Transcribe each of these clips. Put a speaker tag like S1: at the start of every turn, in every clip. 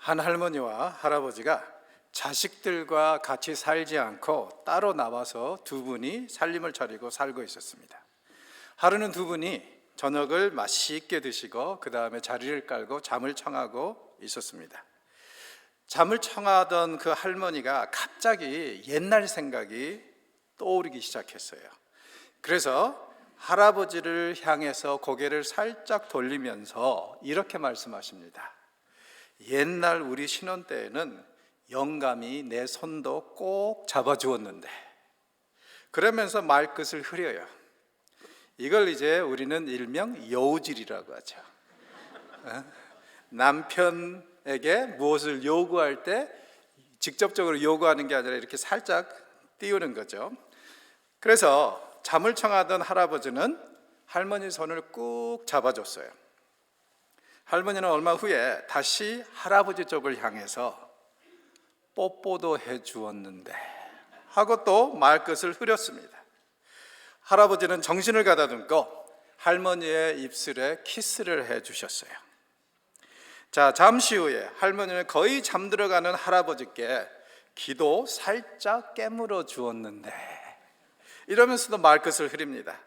S1: 한 할머니와 할아버지가 자식들과 같이 살지 않고 따로 나와서 두 분이 살림을 차리고 살고 있었습니다. 하루는 두 분이 저녁을 맛있게 드시고 그 다음에 자리를 깔고 잠을 청하고 있었습니다. 잠을 청하던 그 할머니가 갑자기 옛날 생각이 떠오르기 시작했어요. 그래서 할아버지를 향해서 고개를 살짝 돌리면서 이렇게 말씀하십니다. 옛날 우리 신혼 때에는 영감이 내 손도 꼭 잡아주었는데, 그러면서 말끝을 흐려요. 이걸 이제 우리는 일명 여우질이라고 하죠. 남편에게 무엇을 요구할 때 직접적으로 요구하는 게 아니라 이렇게 살짝 띄우는 거죠. 그래서 잠을 청하던 할아버지는 할머니 손을 꾹 잡아줬어요. 할머니는 얼마 후에 다시 할아버지 쪽을 향해서 뽀뽀도 해주었는데 하고 또 말끝을 흐렸습니다. 할아버지는 정신을 가다듬고 할머니의 입술에 키스를 해주셨어요. 자, 잠시 후에 할머니는 거의 잠들어가는 할아버지께 귀도 살짝 깨물어 주었는데 이러면서도 말끝을 흐립니다.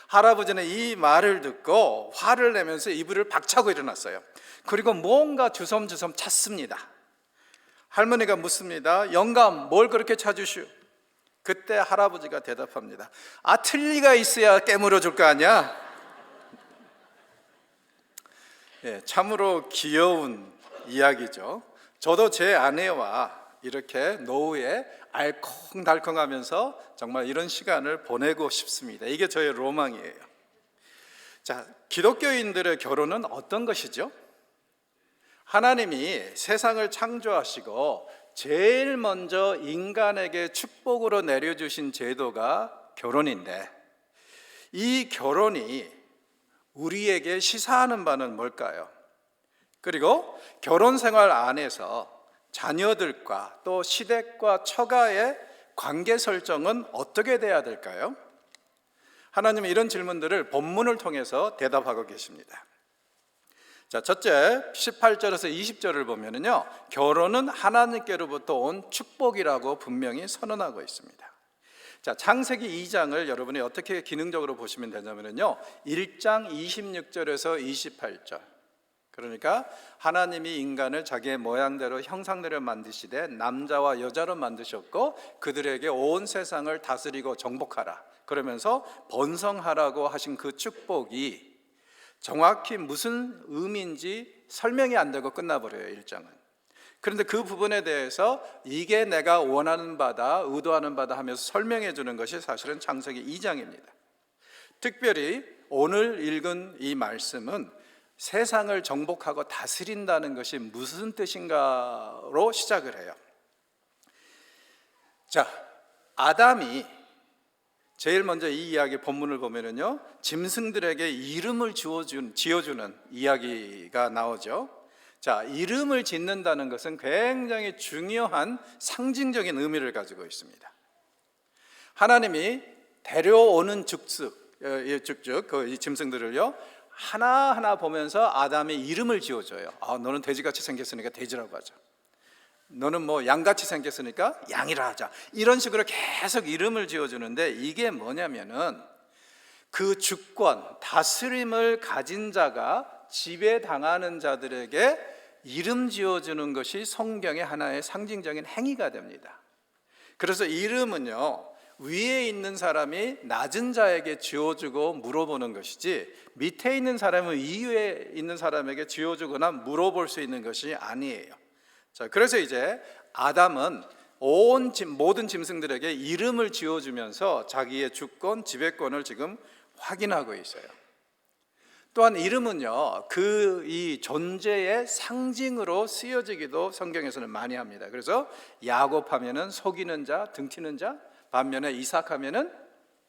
S1: 할아버지는 이 말을 듣고 화를 내면서 이불을 박차고 일어났어요. 그리고 뭔가 주섬주섬 찾습니다. 할머니가 묻습니다. 영감, 뭘 그렇게 찾으시오? 그때 할아버지가 대답합니다. 틀니가 있어야 깨물어 줄 거 아니야? 참으로 귀여운 이야기죠. 저도 제 아내와 이렇게 노후에 알콩달콩하면서 정말 이런 시간을 보내고 싶습니다. 이게 저의 로망이에요. 자, 기독교인들의 결혼은 어떤 것이죠? 하나님이 세상을 창조하시고 제일 먼저 인간에게 축복으로 내려주신 제도가 결혼인데, 이 결혼이 우리에게 시사하는 바는 뭘까요? 그리고 결혼 생활 안에서 자녀들과 또 시댁과 처가의 관계 설정은 어떻게 돼야 될까요? 하나님은 이런 질문들을 본문을 통해서 대답하고 계십니다. 자, 첫째 18절에서 20절을 보면은요, 결혼은 하나님께로부터 온 축복이라고 분명히 선언하고 있습니다. 자, 창세기 2장을 여러분이 어떻게 기능적으로 보시면 되냐면요, 1장 26절에서 28절. 그러니까 하나님이 인간을 자기의 모양대로 형상대로 만드시되 남자와 여자로 만드셨고 그들에게 온 세상을 다스리고 정복하라, 그러면서 번성하라고 하신 그 축복이 정확히 무슨 의미인지 설명이 안 되고 끝나버려요, 1장은. 그런데 그 부분에 대해서 이게 내가 원하는 바다, 의도하는 바다 하면서 설명해 주는 것이 사실은 창세기 2장입니다. 특별히 오늘 읽은 이 말씀은 세상을 정복하고 다스린다는 것이 무슨 뜻인가로 시작을 해요. 자, 아담이 제일 먼저 이 이야기 본문을 보면은요, 짐승들에게 이름을 지어주는 이야기가 나오죠. 자, 이름을 짓는다는 것은 굉장히 중요한 상징적인 의미를 가지고 있습니다. 하나님이 데려오는 즉즉 그 짐승들을요, 하나하나 보면서 아담이 이름을 지어줘요. 너는 돼지같이 생겼으니까 돼지라고 하자. 너는 뭐 양같이 생겼으니까 양이라 하자. 이런 식으로 계속 이름을 지어주는데, 이게 뭐냐면은 그 주권, 다스림을 가진 자가 지배당하는 자들에게 이름 지어주는 것이 성경의 하나의 상징적인 행위가 됩니다. 그래서 이름은요, 위에 있는 사람이 낮은 자에게 지어주고 물어보는 것이지 밑에 있는 사람은 위에 있는 사람에게 지어주거나 물어볼 수 있는 것이 아니에요. 자, 그래서 이제 아담은 모든 짐승들에게 이름을 지어주면서 자기의 주권, 지배권을 지금 확인하고 있어요. 또한 이름은요, 이 존재의 상징으로 쓰여지기도 성경에서는 많이 합니다. 그래서 야곱하면은 속이는 자, 등튀는 자, 반면에 이삭하면은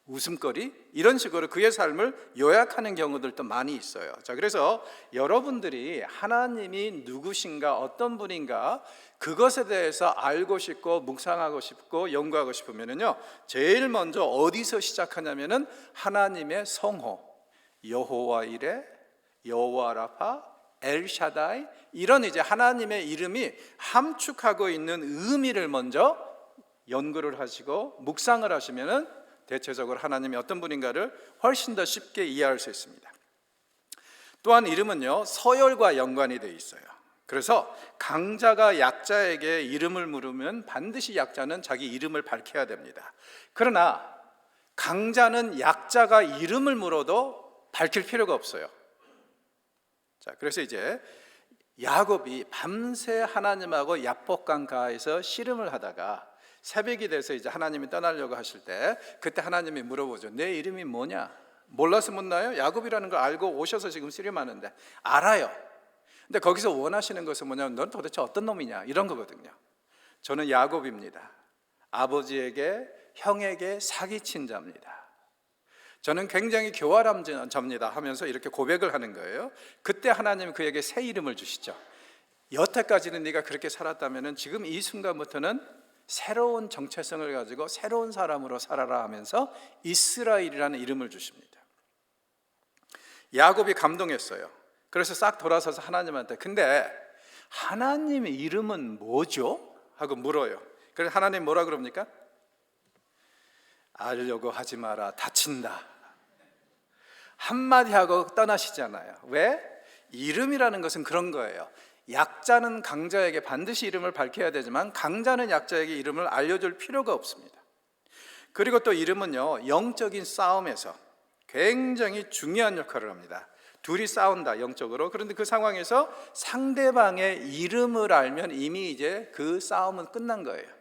S1: 웃음거리, 이런 식으로 그의 삶을 요약하는 경우들도 많이 있어요. 자, 그래서 여러분들이 하나님이 누구신가, 어떤 분인가, 그것에 대해서 알고 싶고 묵상하고 싶고 연구하고 싶으면은요, 제일 먼저 어디서 시작하냐면은 하나님의 성호, 여호와 이레, 여호와 라파, 엘샤다이, 이런 이제 하나님의 이름이 함축하고 있는 의미를 먼저 연구를 하시고 묵상을 하시면은 대체적으로 하나님이 어떤 분인가를 훨씬 더 쉽게 이해할 수 있습니다. 또한 이름은요, 서열과 연관이 되어 있어요. 그래서 강자가 약자에게 이름을 물으면 반드시 약자는 자기 이름을 밝혀야 됩니다. 그러나 강자는 약자가 이름을 물어도 밝힐 필요가 없어요. 자, 그래서 이제 야곱이 밤새 하나님하고 야복강가에서 씨름을 하다가 새벽이 돼서 이제 하나님이 떠나려고 하실 때, 그때 하나님이 물어보죠. 내 이름이 뭐냐? 몰라서 묻나요? 야곱이라는 걸 알고 오셔서 지금 씨름하는데. 알아요. 근데 거기서 원하시는 것은 뭐냐면, 넌 도대체 어떤 놈이냐, 이런 거거든요. 저는 야곱입니다. 아버지에게, 형에게 사기친 자입니다. 저는 굉장히 교활한 자입니다 하면서 이렇게 고백을 하는 거예요. 그때 하나님 그에게 새 이름을 주시죠. 여태까지는 네가 그렇게 살았다면 지금 이 순간부터는 새로운 정체성을 가지고 새로운 사람으로 살아라 하면서 이스라엘이라는 이름을 주십니다. 야곱이 감동했어요. 그래서 싹 돌아서서 하나님한테, 근데 하나님의 이름은 뭐죠? 하고 물어요. 그래서 하나님 뭐라 그럽니까? 알려고 하지 마라, 다친다. 한마디 하고 떠나시잖아요. 왜? 이름이라는 것은 그런 거예요. 약자는 강자에게 반드시 이름을 밝혀야 되지만 강자는 약자에게 이름을 알려줄 필요가 없습니다. 그리고 또 이름은요, 영적인 싸움에서 굉장히 중요한 역할을 합니다. 둘이 싸운다, 영적으로. 그런데 그 상황에서 상대방의 이름을 알면 이미 이제 그 싸움은 끝난 거예요.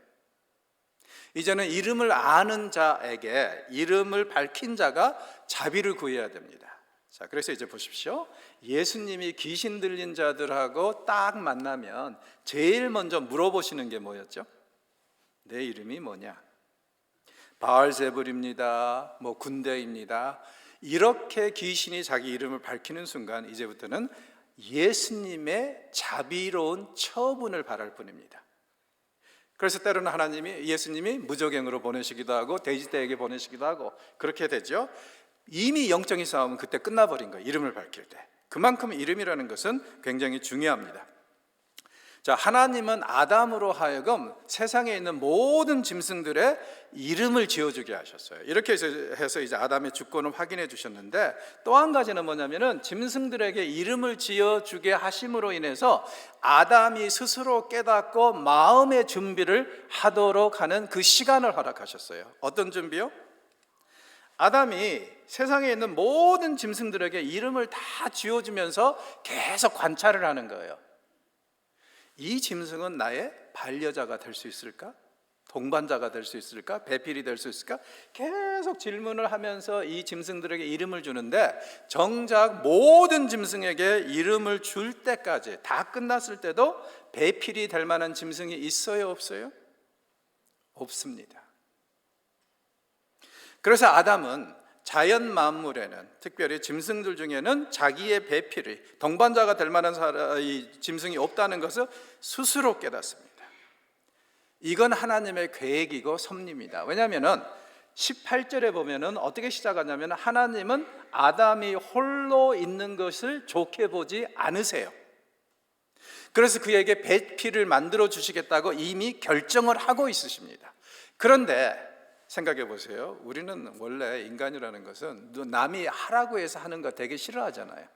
S1: 이제는 이름을 아는 자에게, 이름을 밝힌 자가 자비를 구해야 됩니다. 자, 그래서 이제 보십시오. 예수님이 귀신 들린 자들하고 딱 만나면 제일 먼저 물어보시는 게 뭐였죠? 내 이름이 뭐냐? 바알제불입니다, 뭐 군대입니다. 이렇게 귀신이 자기 이름을 밝히는 순간 이제부터는 예수님의 자비로운 처분을 바랄 뿐입니다. 그래서 때로는 하나님이, 예수님이 무적행으로 보내시기도 하고 돼지떼에게 보내시기도 하고 그렇게 되죠. 이미 영적인 싸움은 그때 끝나버린 거예요. 이름을 밝힐 때. 그만큼 이름이라는 것은 굉장히 중요합니다. 자, 하나님은 아담으로 하여금 세상에 있는 모든 짐승들의 이름을 지어주게 하셨어요. 이렇게 해서 이제 아담의 주권을 확인해 주셨는데, 또 한 가지는 뭐냐면은 짐승들에게 이름을 지어주게 하심으로 인해서 아담이 스스로 깨닫고 마음의 준비를 하도록 하는 그 시간을 허락하셨어요. 어떤 준비요? 아담이 세상에 있는 모든 짐승들에게 이름을 다 지어주면서 계속 관찰을 하는 거예요. 이 짐승은 나의 반려자가 될 수 있을까? 동반자가 될 수 있을까? 배필이 될 수 있을까? 계속 질문을 하면서 이 짐승들에게 이름을 주는데, 정작 모든 짐승에게 이름을 줄 때까지, 다 끝났을 때도 배필이 될 만한 짐승이 있어요, 없어요? 없습니다. 그래서 아담은 자연 만물에는, 특별히 짐승들 중에는 자기의 배필이, 동반자가 될 만한 이 짐승이 없다는 것을 스스로 깨닫습니다. 이건 하나님의 계획이고 섭리입니다. 왜냐하면 18절에 보면은 어떻게 시작하냐면, 하나님은 아담이 홀로 있는 것을 좋게 보지 않으세요. 그래서 그에게 배필을 만들어 주시겠다고 이미 결정을 하고 있으십니다. 그런데 생각해 보세요. 우리는 원래 인간이라는 것은 남이 하라고 해서 하는 거 되게 싫어하잖아요.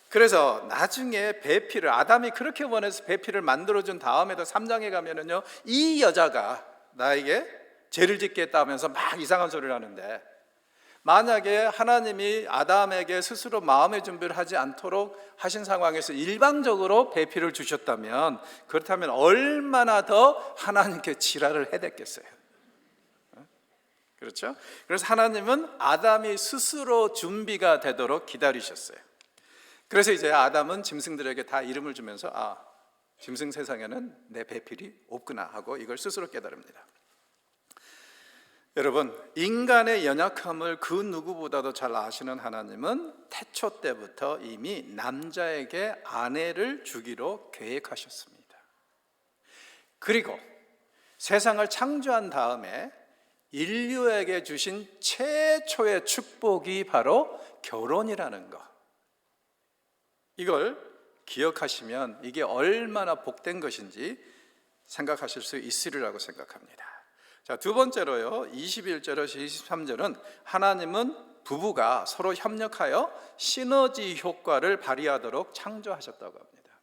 S1: 그래서 나중에 배필을, 아담이 그렇게 원해서 배필을 만들어준 다음에도 3장에 가면은요, 이 여자가 나에게 죄를 짓겠다 하면서 막 이상한 소리를 하는데, 만약에 하나님이 아담에게 스스로 마음의 준비를 하지 않도록 하신 상황에서 일방적으로 배필을 주셨다면, 그렇다면 얼마나 더 하나님께 지랄을 해댔겠어요. 그렇죠? 그래서 하나님은 아담이 스스로 준비가 되도록 기다리셨어요. 그래서 이제 아담은 짐승들에게 다 이름을 주면서, 아, 짐승 세상에는 내 배필이 없구나 하고 이걸 스스로 깨달습니다. 여러분, 인간의 연약함을 그 누구보다도 잘 아시는 하나님은 태초 때부터 이미 남자에게 아내를 주기로 계획하셨습니다. 그리고 세상을 창조한 다음에 인류에게 주신 최초의 축복이 바로 결혼이라는 것. 이걸 기억하시면 이게 얼마나 복된 것인지 생각하실 수 있으리라고 생각합니다. 자, 두 번째로요, 21절에서 23절은 하나님은 부부가 서로 협력하여 시너지 효과를 발휘하도록 창조하셨다고 합니다.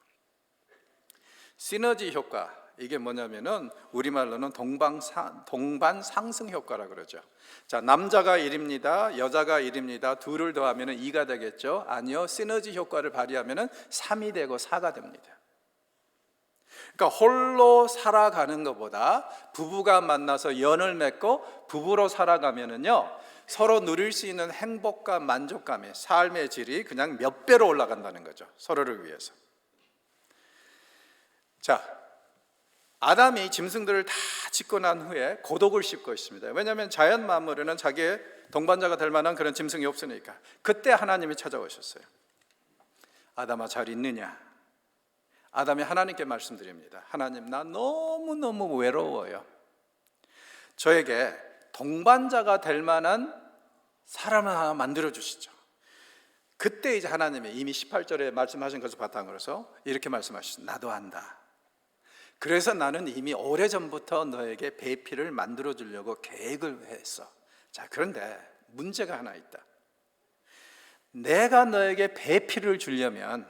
S1: 시너지 효과, 이게 뭐냐면은 우리말로는 동반 상승 효과라 그러죠. 자, 남자가 1입니다. 여자가 1입니다. 둘을 더하면 2가 되겠죠? 아니요. 시너지 효과를 발휘하면 3이 되고 4가 됩니다. 그러니까 홀로 살아가는 것보다 부부가 만나서 연을 맺고 부부로 살아가면은요, 서로 누릴 수 있는 행복과 만족감의 삶의 질이 그냥 몇 배로 올라간다는 거죠. 서로를 위해서. 자, 아담이 짐승들을 다 짓고 난 후에 고독을 씹고 있습니다. 왜냐하면 자연 만물에는 자기의 동반자가 될 만한 그런 짐승이 없으니까. 그때 하나님이 찾아오셨어요. 아담아, 잘 있느냐? 아담이 하나님께 말씀드립니다. 하나님, 나 너무너무 외로워요. 저에게 동반자가 될 만한 사람을 하나 만들어 주시죠. 그때 이제 하나님이 이미 18절에 말씀하신 것을 바탕으로 해서 이렇게 말씀하시죠. 나도 안다. 그래서 나는 이미 오래전부터 너에게 배필을 만들어 주려고 계획을 했어. 자, 그런데 문제가 하나 있다. 내가 너에게 배필을 주려면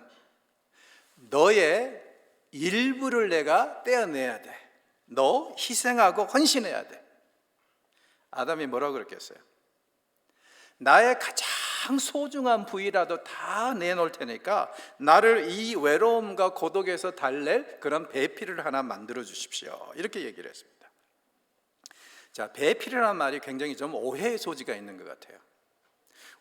S1: 너의 일부를 내가 떼어내야 돼. 너 희생하고 헌신해야 돼. 아담이 뭐라고 그랬겠어요? 나의 가장 소중한 부위라도 다 내놓을 테니까 나를 이 외로움과 고독에서 달랠 그런 배필을 하나 만들어 주십시오. 이렇게 얘기를 했습니다. 자, 배필이라는 말이 굉장히 좀 오해의 소지가 있는 것 같아요.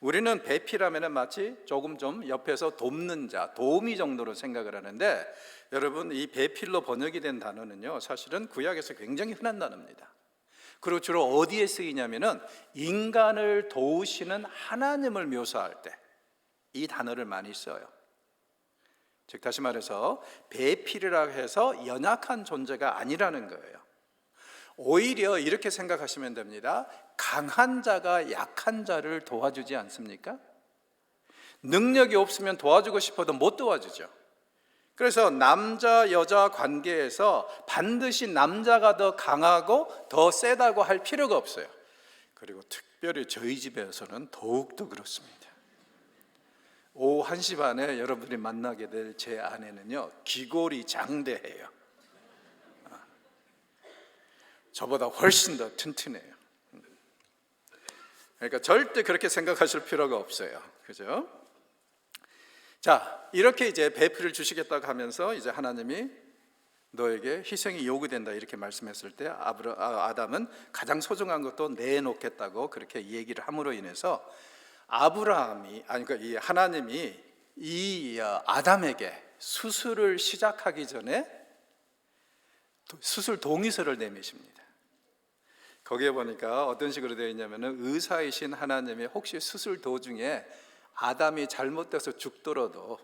S1: 우리는 배필하면 마치 조금 좀 옆에서 돕는 자, 도우미 정도로 생각을 하는데, 여러분, 이 배필로 번역이 된 단어는요, 사실은 구약에서 굉장히 흔한 단어입니다. 그리고 주로 어디에 쓰이냐면은 인간을 도우시는 하나님을 묘사할 때 이 단어를 많이 써요. 즉 다시 말해서 배필이라고 해서 연약한 존재가 아니라는 거예요. 오히려 이렇게 생각하시면 됩니다. 강한 자가 약한 자를 도와주지 않습니까? 능력이 없으면 도와주고 싶어도 못 도와주죠. 그래서 남자 여자 관계에서 반드시 남자가 더 강하고 더 세다고 할 필요가 없어요. 그리고 특별히 저희 집에서는 더욱더 그렇습니다. 오후 1시 반에 여러분이 만나게 될 제 아내는요, 기골이 장대해요. 저보다 훨씬 더 튼튼해요. 그러니까 절대 그렇게 생각하실 필요가 없어요. 그죠? 자, 이렇게 이제 배필을 주시겠다고 하면서 이제 하나님이 너에게 희생이 요구된다 이렇게 말씀했을 때 아담은 가장 소중한 것도 내놓겠다고 그렇게 얘기를 함으로 인해서 그러니까 이 하나님이 이 아담에게 수술을 시작하기 전에 수술 동의서를 내미십니다. 거기에 보니까 어떤 식으로 되어 있냐면은 의사이신 하나님이 혹시 수술 도중에 아담이 잘못돼서 죽더라도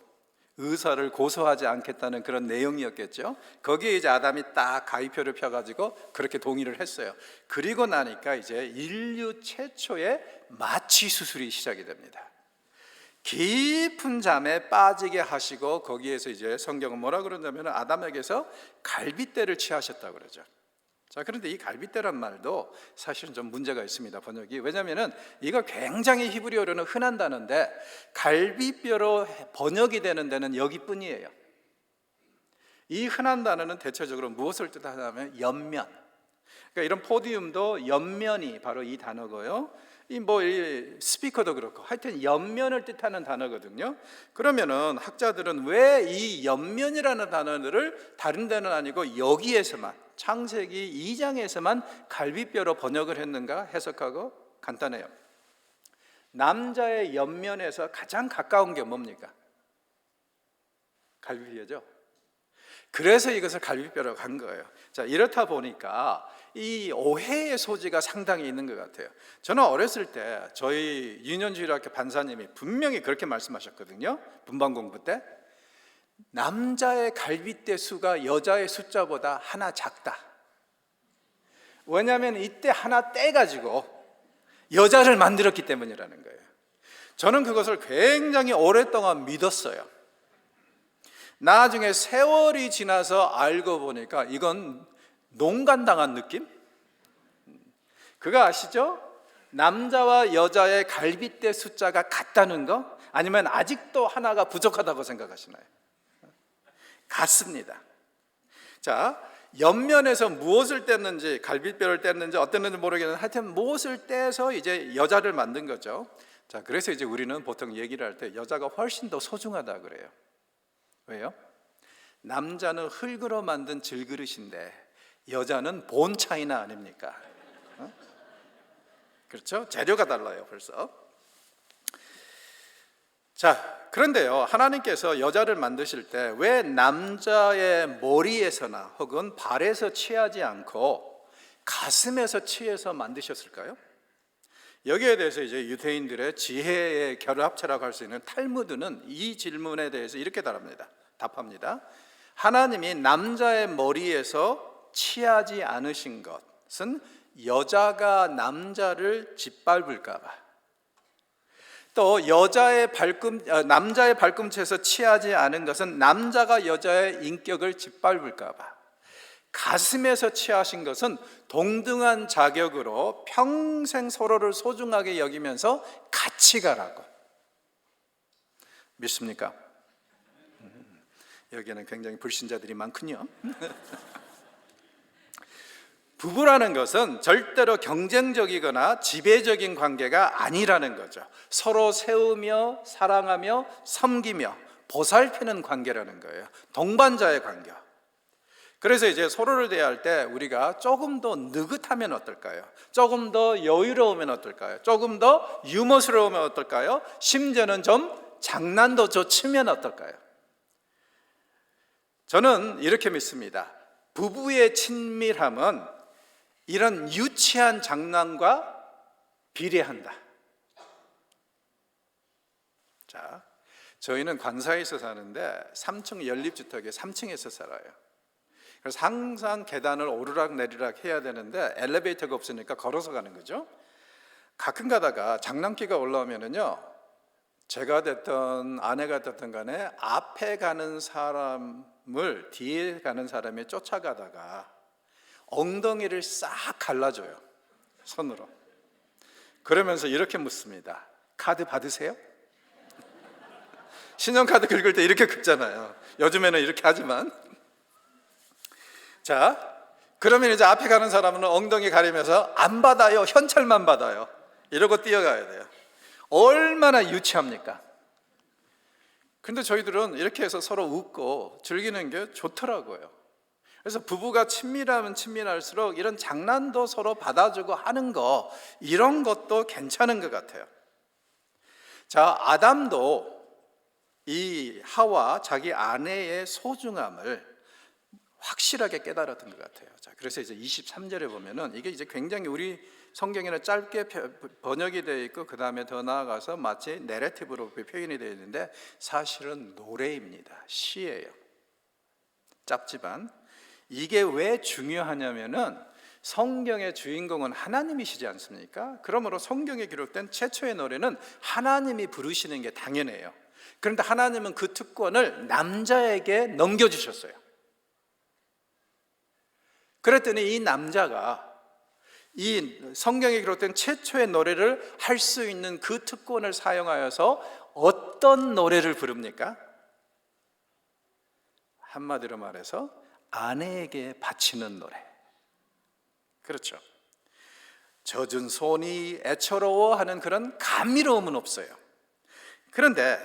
S1: 의사를 고소하지 않겠다는 그런 내용이었겠죠. 거기에 이제 아담이 딱 가위표를 펴가지고 그렇게 동의를 했어요. 그리고 나니까 이제 인류 최초의 마취 수술이 시작이 됩니다. 깊은 잠에 빠지게 하시고 거기에서 이제 성경은 뭐라 그러냐면 아담에게서 갈빗대를 취하셨다고 그러죠. 자, 그런데 이 갈빗대란 말도 사실은 좀 문제가 있습니다, 번역이. 왜냐하면 이거 굉장히 히브리어로는 흔한 단어인데 갈빗뼈로 번역이 되는 데는 여기뿐이에요. 이 흔한 단어는 대체적으로 무엇을 뜻하냐면 옆면. 그러니까 이런 포디움도 옆면이 바로 이 단어고요. 이 스피커도 그렇고 하여튼 옆면을 뜻하는 단어거든요. 그러면은 학자들은 왜 이 옆면이라는 단어를 다른 데는 아니고 여기에서만 창세기 2장에서만 갈빗뼈로 번역을 했는가 해석하고 간단해요. 남자의 옆면에서 가장 가까운 게 뭡니까? 갈빗뼈죠. 그래서 이것을 갈빗뼈라고 한 거예요. 자, 이렇다 보니까 이 오해의 소지가 상당히 있는 것 같아요. 저는 어렸을 때 저희 유년주일학교 반사님이 분명히 그렇게 말씀하셨거든요. 분반 공부 때 남자의 갈빗대 수가 여자의 숫자보다 하나 작다. 왜냐하면 이때 하나 떼가지고 여자를 만들었기 때문이라는 거예요. 저는 그것을 굉장히 오랫동안 믿었어요. 나중에 세월이 지나서 알고 보니까 이건 농간당한 느낌? 그거 아시죠? 남자와 여자의 갈빗대 숫자가 같다는 거? 아니면 아직도 하나가 부족하다고 생각하시나요? 같습니다. 자, 옆면에서 무엇을 뗐는지, 갈빗뼈를 뗐는지 어땠는지 모르겠는데 하여튼 무엇을 떼서 이제 여자를 만든 거죠. 자, 그래서 이제 우리는 보통 얘기를 할 때 여자가 훨씬 더 소중하다 그래요. 왜요? 남자는 흙으로 만든 질그릇인데 여자는 본 차이나 아닙니까? 어? 그렇죠? 재료가 달라요 벌써. 자, 그런데요, 하나님께서 여자를 만드실 때 왜 남자의 머리에서나 혹은 발에서 취하지 않고 가슴에서 취해서 만드셨을까요? 여기에 대해서 이제 유대인들의 지혜의 결합체라고 할 수 있는 탈무드는 이 질문에 대해서 이렇게 답합니다. 하나님이 남자의 머리에서 취하지 않으신 것은 여자가 남자를 짓밟을까 봐, 또 남자의 발꿈치에서 취하지 않은 것은 남자가 여자의 인격을 짓밟을까 봐, 가슴에서 취하신 것은 동등한 자격으로 평생 서로를 소중하게 여기면서 같이 가라고. 믿습니까? 여기에는 굉장히 불신자들이 많군요. 부부라는 것은 절대로 경쟁적이거나 지배적인 관계가 아니라는 거죠. 서로 세우며 사랑하며 섬기며 보살피는 관계라는 거예요. 동반자의 관계. 그래서 이제 서로를 대할 때 우리가 조금 더 느긋하면 어떨까요? 조금 더 여유로우면 어떨까요? 조금 더 유머스러우면 어떨까요? 심지어는 좀 장난도 좀 치면 어떨까요? 저는 이렇게 믿습니다. 부부의 친밀함은 이런 유치한 장난과 비례한다. 자, 저희는 관사에서 사는데 3층 연립주택에 3층에서 살아요. 그래서 항상 계단을 오르락 내리락 해야 되는데 엘리베이터가 없으니까 걸어서 가는 거죠. 가끔 가다가 장난기가 올라오면은요, 제가 됐든 아내가 됐든 간에 앞에 가는 사람을 뒤에 가는 사람이 쫓아가다가 엉덩이를 싹 갈라줘요, 손으로. 그러면서 이렇게 묻습니다. 카드 받으세요? 신용카드 긁을 때 이렇게 긁잖아요. 요즘에는 이렇게 하지만. 자, 그러면 이제 앞에 가는 사람은 엉덩이 가리면서 안 받아요, 현찰만 받아요, 이러고 뛰어가야 돼요. 얼마나 유치합니까? 근데 저희들은 이렇게 해서 서로 웃고 즐기는 게 좋더라고요. 그래서 부부가 친밀하면 친밀할수록 이런 장난도 서로 받아주고 하는 거, 이런 것도 괜찮은 것 같아요. 자, 아담도 이 하와 자기 아내의 소중함을 확실하게 깨달았던 것 같아요. 자, 그래서 이제 23절에 보면은 이게 이제 굉장히 우리 성경에는 짧게 번역이 되어 있고 그 다음에 더 나아가서 마치 내러티브로 표현이 되어 있는데 사실은 노래입니다. 시예요. 짧지만 이게 왜 중요하냐면은 성경의 주인공은 하나님이시지 않습니까? 그러므로 성경에 기록된 최초의 노래는 하나님이 부르시는 게 당연해요. 그런데 하나님은 그 특권을 남자에게 넘겨주셨어요. 그랬더니 이 남자가 이 성경에 기록된 최초의 노래를 할 수 있는 그 특권을 사용하여서 어떤 노래를 부릅니까? 한마디로 말해서 아내에게 바치는 노래. 그렇죠. 젖은 손이 애처로워하는 그런 감미로움은 없어요. 그런데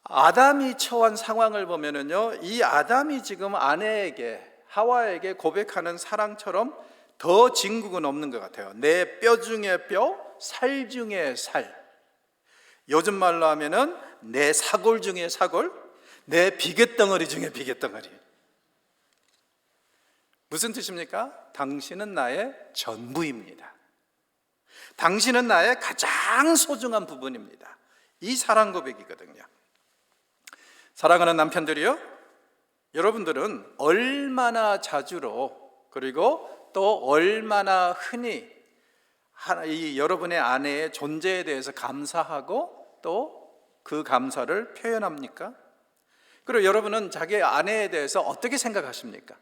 S1: 아담이 처한 상황을 보면은요, 이 아담이 지금 아내에게, 하와에게 고백하는 사랑처럼 더 진국은 없는 것 같아요. 내 뼈 중에 뼈, 살 중에 살. 요즘 말로 하면은 내 사골 중에 사골, 내 비곗덩어리 중에 비곗덩어리. 무슨 뜻입니까? 당신은 나의 전부입니다. 당신은 나의 가장 소중한 부분입니다. 이 사랑 고백이거든요. 사랑하는 남편들이요, 여러분들은 얼마나 자주로, 그리고 또 얼마나 흔히 이 여러분의 아내의 존재에 대해서 감사하고 또 그 감사를 표현합니까? 그리고 여러분은 자기 아내에 대해서 어떻게 생각하십니까?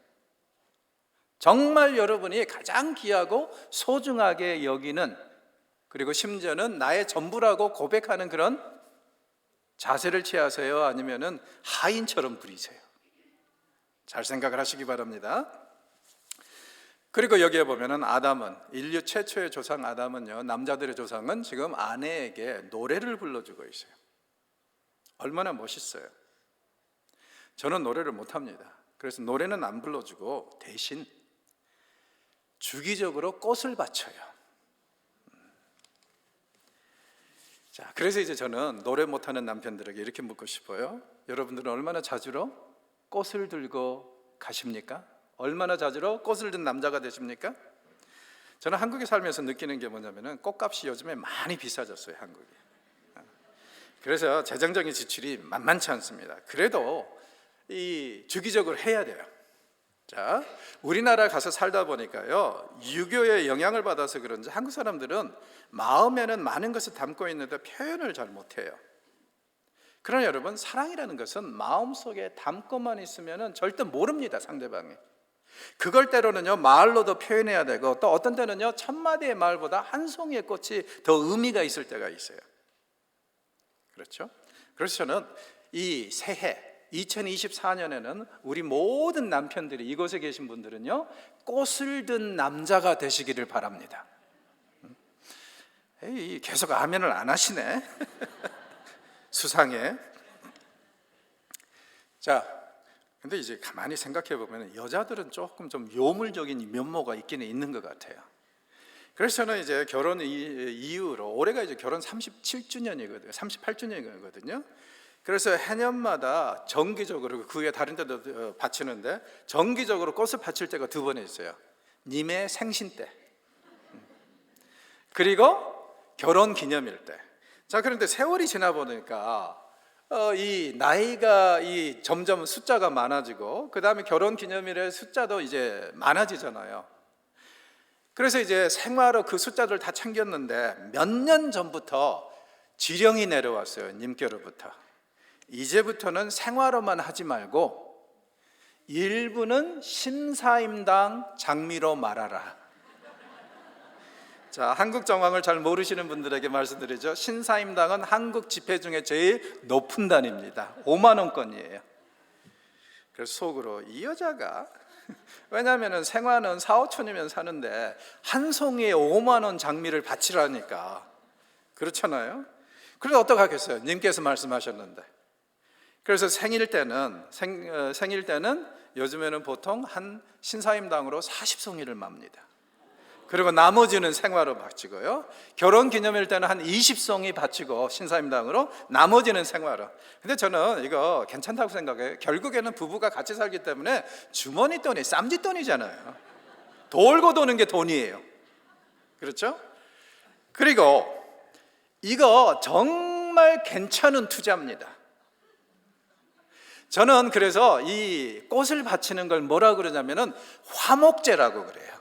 S1: 정말 여러분이 가장 귀하고 소중하게 여기는, 그리고 심지어는 나의 전부라고 고백하는 그런 자세를 취하세요? 아니면은 하인처럼 부리세요? 잘 생각을 하시기 바랍니다. 그리고 여기에 보면은 아담은, 인류 최초의 조상 아담은요, 남자들의 조상은 지금 아내에게 노래를 불러주고 있어요. 얼마나 멋있어요. 저는 노래를 못합니다. 그래서 노래는 안 불러주고 대신 주기적으로 꽃을 바쳐요. 자, 그래서 이제 저는 노래 못하는 남편들에게 이렇게 묻고 싶어요. 여러분들은 얼마나 자주로 꽃을 들고 가십니까? 얼마나 자주로 꽃을 든 남자가 되십니까? 저는 한국에 살면서 느끼는 게 뭐냐면은 꽃값이 요즘에 많이 비싸졌어요, 한국이. 그래서 재정적인 지출이 만만치 않습니다. 그래도 이 주기적으로 해야 돼요. 자, 우리나라 가서 살다 보니까요, 유교의 영향을 받아서 그런지 한국 사람들은 마음에는 많은 것을 담고 있는데 표현을 잘 못해요. 그러나 여러분, 사랑이라는 것은 마음속에 담고만 있으면 절대 모릅니다, 상대방이. 그걸 때로는요, 말로도 표현해야 되고, 또 어떤 때는요, 천 마디의 말보다 한 송이의 꽃이 더 의미가 있을 때가 있어요. 그렇죠? 그래서 저는 이 새해 2024년에는 우리 모든 남편들이, 이곳에 계신 분들은요, 꽃을 든 남자가 되시기를 바랍니다. 에이, 계속 아멘을 안 하시네. 수상해. 자, 근데 이제 가만히 생각해 보면 여자들은 조금 좀 요물적인 면모가 있기는 있는 것 같아요. 그래서 저는 이제 결혼 이후로, 올해가 이제 결혼 37주년이거든요. 38주년이거든요. 그래서 해년마다 정기적으로, 그게 다른 데도 바치는데 정기적으로 꽃을 바칠 때가 두 번 있어요. 님의 생신 때, 그리고 결혼 기념일 때. 자, 그런데 세월이 지나 보니까 이 나이가 점점 숫자가 많아지고, 그 다음에 결혼 기념일의 숫자도 이제 많아지잖아요. 그래서 이제 생화로 그 숫자들 다 챙겼는데 몇 년 전부터 지령이 내려왔어요, 님께로부터. 이제부터는 생화로만 하지 말고 일부는 신사임당 장미로 말하라. 자, 한국 정황을 잘 모르시는 분들에게 말씀드리죠. 신사임당은 한국 지폐 중에 제일 높은 단위입니다. 5만 원권이에요. 그래서 속으로 이 여자가 왜냐하면 생화는 4, 5천이면 사는데 한 송이에 5만 원 장미를 바치라니까, 그렇잖아요. 그래서 어떡하겠어요? 님께서 말씀하셨는데. 그래서 생일 때는 요즘에는 보통 한 신사임당으로 40송이를 맙니다. 그리고 나머지는 생화로 바치고요. 결혼 기념일 때는 한 20송이 바치고 신사임당으로, 나머지는 생화로. 근데 저는 이거 괜찮다고 생각해요. 결국에는 부부가 같이 살기 때문에 주머니 돈이 쌈짓돈이잖아요. 돌고 도는 게 돈이에요. 그렇죠? 그리고 이거 정말 괜찮은 투자입니다. 저는 그래서 이 꽃을 바치는 걸 뭐라고 그러냐면은 화목제라고 그래요.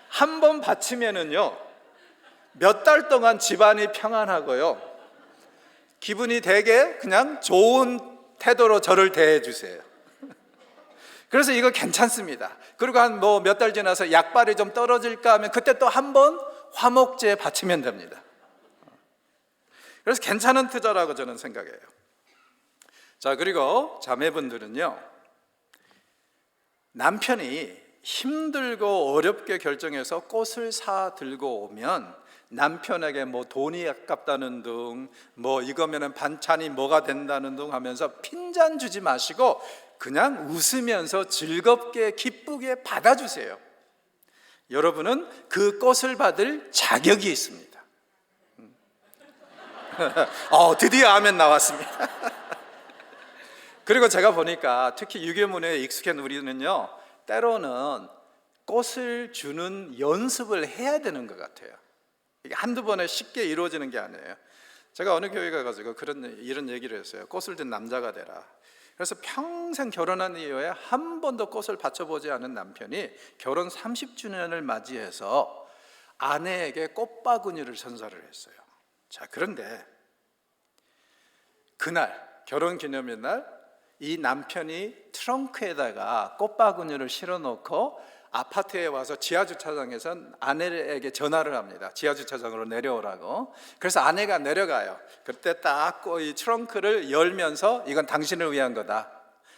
S1: 한 번 바치면은요, 몇 달 동안 집안이 평안하고요, 기분이 되게 그냥 좋은 태도로 저를 대해 주세요. 그래서 이거 괜찮습니다. 그리고 한 몇 달 지나서 약발이 좀 떨어질까 하면 그때 또 한 번 화목제 바치면 됩니다. 그래서 괜찮은 투자라고 저는 생각해요. 자, 그리고 자매분들은요, 남편이 힘들고 어렵게 결정해서 꽃을 사 들고 오면 남편에게 뭐 돈이 아깝다는 둥, 뭐 이거면은 반찬이 뭐가 된다는 둥 하면서 핀잔 주지 마시고 그냥 웃으면서 즐겁게 기쁘게 받아주세요. 여러분은 그 꽃을 받을 자격이 있습니다. 드디어 아멘 나왔습니다. 그리고 제가 보니까 특히 유교문화에 익숙한 우리는요, 때로는 꽃을 주는 연습을 해야 되는 것 같아요. 이게 한두 번에 쉽게 이루어지는 게 아니에요. 제가 어느 교회 가가지고 이런 얘기를 했어요. 꽃을 든 남자가 되라. 그래서 평생 결혼한 이후에 한 번도 꽃을 바쳐보지 않은 남편이 결혼 30주년을 맞이해서 아내에게 꽃바구니를 전달을 했어요. 자, 그런데 그날 결혼 기념일 날 이 남편이 트렁크에다가 꽃바구니를 실어놓고 아파트에 와서 지하주차장에서 아내에게 전화를 합니다. 지하주차장으로 내려오라고. 그래서 아내가 내려가요. 그때 딱 이 트렁크를 열면서 이건 당신을 위한 거다.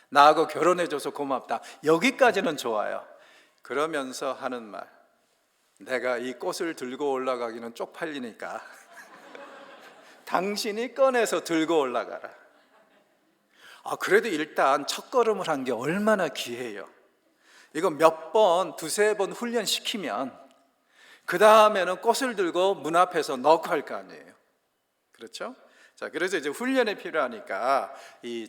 S1: 나하고 결혼해줘서 고맙다. 여기까지는 좋아요. 그러면서 하는 말, 내가 이 꽃을 들고 올라가기는 쪽팔리니까 당신이 꺼내서 들고 올라가라. 그래도 일단 첫걸음을 한 게 얼마나 귀해요. 이거 몇 번, 두세 번 훈련시키면 그 다음에는 꽃을 들고 문 앞에서 넣고 할 거 아니에요. 그렇죠? 자, 그래서 이제 훈련이 필요하니까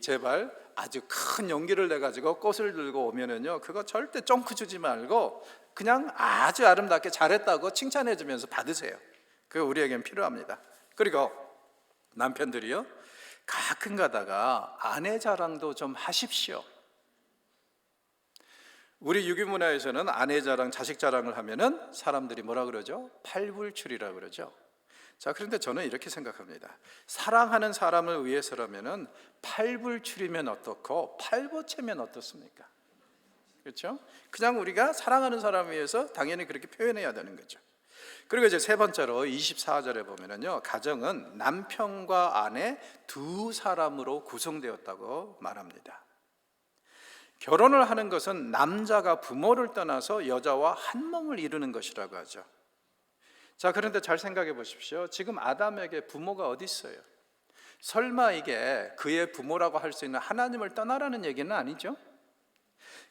S1: 제발 아주 큰 용기를 내 가지고 꽃을 들고 오면은요, 그거 절대 쫑크 주지 말고 그냥 아주 아름답게 잘했다고 칭찬해 주면서 받으세요. 그거 우리에겐 필요합니다. 그리고 남편들이요, 가끔 가다가 아내 자랑도 좀 하십시오. 우리 유기문화에서는 아내 자랑, 자식 자랑을 하면은 사람들이 뭐라 그러죠? 팔불출이라고 그러죠. 자, 그런데 저는 이렇게 생각합니다. 사랑하는 사람을 위해서라면은 팔불출이면 어떻고 팔보채면 어떻습니까? 그렇죠? 그냥 우리가 사랑하는 사람을 위해서 당연히 그렇게 표현해야 되는 거죠. 그리고 이제 세 번째로 24절에 보면은요, 가정은 남편과 아내 두 사람으로 구성되었다고 말합니다. 결혼을 하는 것은 남자가 부모를 떠나서 여자와 한 몸을 이루는 것이라고 하죠. 자, 그런데 잘 생각해 보십시오. 지금 아담에게 부모가 어디 있어요? 설마 이게 그의 부모라고 할 수 있는 하나님을 떠나라는 얘기는 아니죠?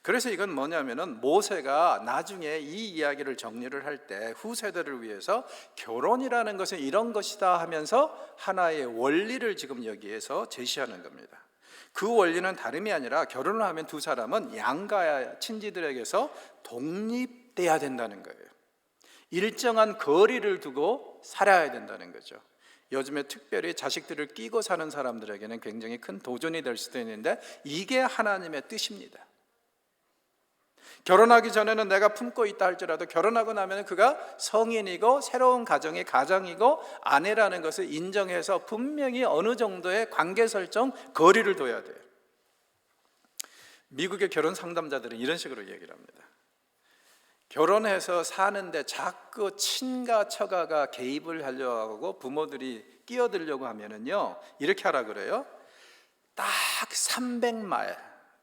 S1: 그래서 이건 뭐냐면은 모세가 나중에 이 이야기를 정리를 할 때 후세대를 위해서 결혼이라는 것은 이런 것이다 하면서 하나의 원리를 지금 여기에서 제시하는 겁니다. 그 원리는 다름이 아니라 결혼을 하면 두 사람은 양가 친지들에게서 독립돼야 된다는 거예요. 일정한 거리를 두고 살아야 된다는 거죠. 요즘에 특별히 자식들을 끼고 사는 사람들에게는 굉장히 큰 도전이 될 수도 있는데 이게 하나님의 뜻입니다. 결혼하기 전에는 내가 품고 있다 할지라도 결혼하고 나면 그가 성인이고 새로운 가정의 가장이고 아내라는 것을 인정해서 분명히 어느 정도의 관계 설정 거리를 둬야 돼요. 미국의 결혼 상담자들은 이런 식으로 얘기를 합니다. 결혼해서 사는데 자꾸 친가 처가가 개입을 하려고 하고 부모들이 끼어들려고 하면은요, 이렇게 하라 그래요. 딱 300마일,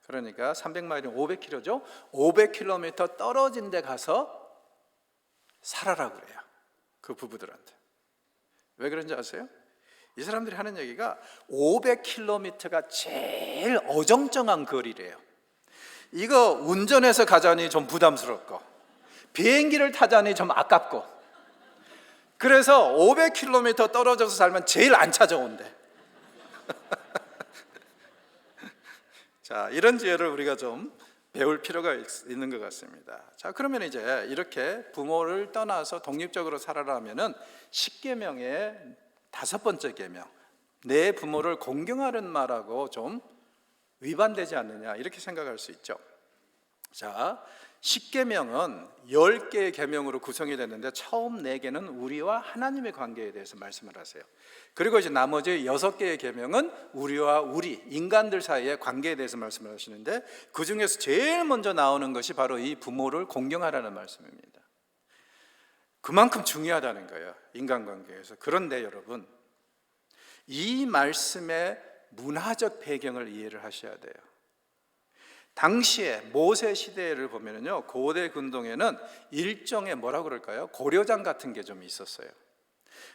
S1: 그러니까 300마일이면 500km죠. 500km 떨어진 데 가서 살아라 그래요. 그 부부들한테. 왜 그런지 아세요? 이 사람들이 하는 얘기가 500km가 제일 어정쩡한 거리래요. 이거 운전해서 가자니 좀 부담스럽고 비행기를 타자니 좀 아깝고, 그래서 500km 떨어져서 살면 제일 안 찾아온대. 자, 이런 지혜를 우리가 좀 배울 필요가 있는 것 같습니다. 자, 그러면 이제 이렇게 부모를 떠나서 독립적으로 살아라 하면은 10계명의 5번째 계명, 내 부모를 공경하는 말하고 좀 위반되지 않느냐, 이렇게 생각할 수 있죠. 자, 10계명은 10개의 계명으로 구성이 됐는데 처음 4개는 우리와 하나님의 관계에 대해서 말씀을 하세요. 그리고 이제 나머지 6개의 계명은 우리와 우리 인간들 사이의 관계에 대해서 말씀을 하시는데 그 중에서 제일 먼저 나오는 것이 바로 이 부모를 공경하라는 말씀입니다. 그만큼 중요하다는 거예요, 인간관계에서. 그런데 여러분, 이 말씀의 문화적 배경을 이해를 하셔야 돼요. 당시에 모세 시대를 보면요, 고대 근동에는 일종의 뭐라고 그럴까요? 고려장 같은 게 좀 있었어요.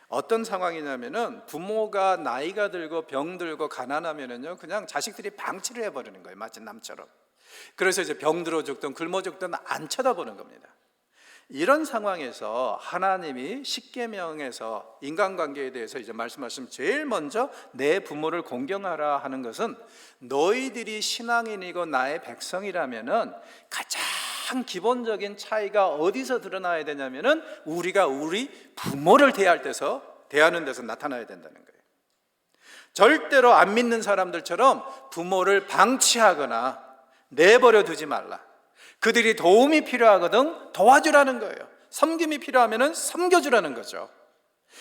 S1: 어떤 상황이냐면은 부모가 나이가 들고 병들고 가난하면은요, 그냥 자식들이 방치를 해버리는 거예요, 마치 남처럼. 그래서 이제 병들어 죽든 굶어 죽든 안 쳐다보는 겁니다. 이런 상황에서 하나님이 십계명에서 인간관계에 대해서 이제 말씀하시면 제일 먼저 내 부모를 공경하라 하는 것은 너희들이 신앙인이고 나의 백성이라면은 가장 기본적인 차이가 어디서 드러나야 되냐면은 우리가 우리 부모를 대하는 데서 나타나야 된다는 거예요. 절대로 안 믿는 사람들처럼 부모를 방치하거나 내버려 두지 말라. 그들이 도움이 필요하거든 도와주라는 거예요. 섬김이 필요하면 섬겨주라는 거죠.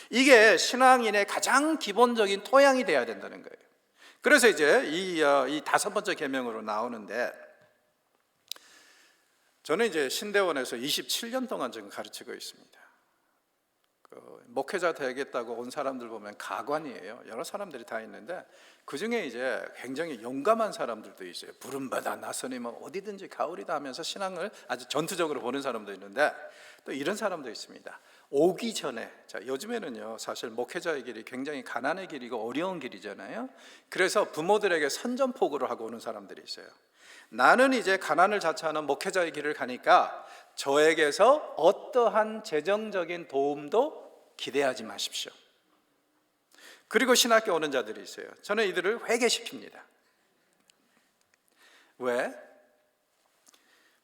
S1: 이게 신앙인의 가장 기본적인 토양이 돼야 된다는 거예요. 그래서 이제 이 다섯 번째 계명으로 나오는데, 저는 이제 신대원에서 27년 동안 지금 가르치고 있습니다. 목회자 되겠다고 온 사람들 보면 가관이에요. 여러 사람들이 다 있는데 그 중에 이제 굉장히 용감한 사람들도 있어요. 부름받아 나서니 뭐 어디든지 가오리다 하면서 신앙을 아주 전투적으로 보는 사람도 있는데, 또 이런 사람도 있습니다. 오기 전에, 자, 요즘에는요 사실 목회자의 길이 굉장히 가난의 길이고 어려운 길이잖아요. 그래서 부모들에게 선전포고를 하고 오는 사람들이 있어요. 나는 이제 가난을 자처하는 목회자의 길을 가니까 저에게서 어떠한 재정적인 도움도 기대하지 마십시오. 그리고 신학교 오는 자들이 있어요. 저는 이들을 회개시킵니다. 왜?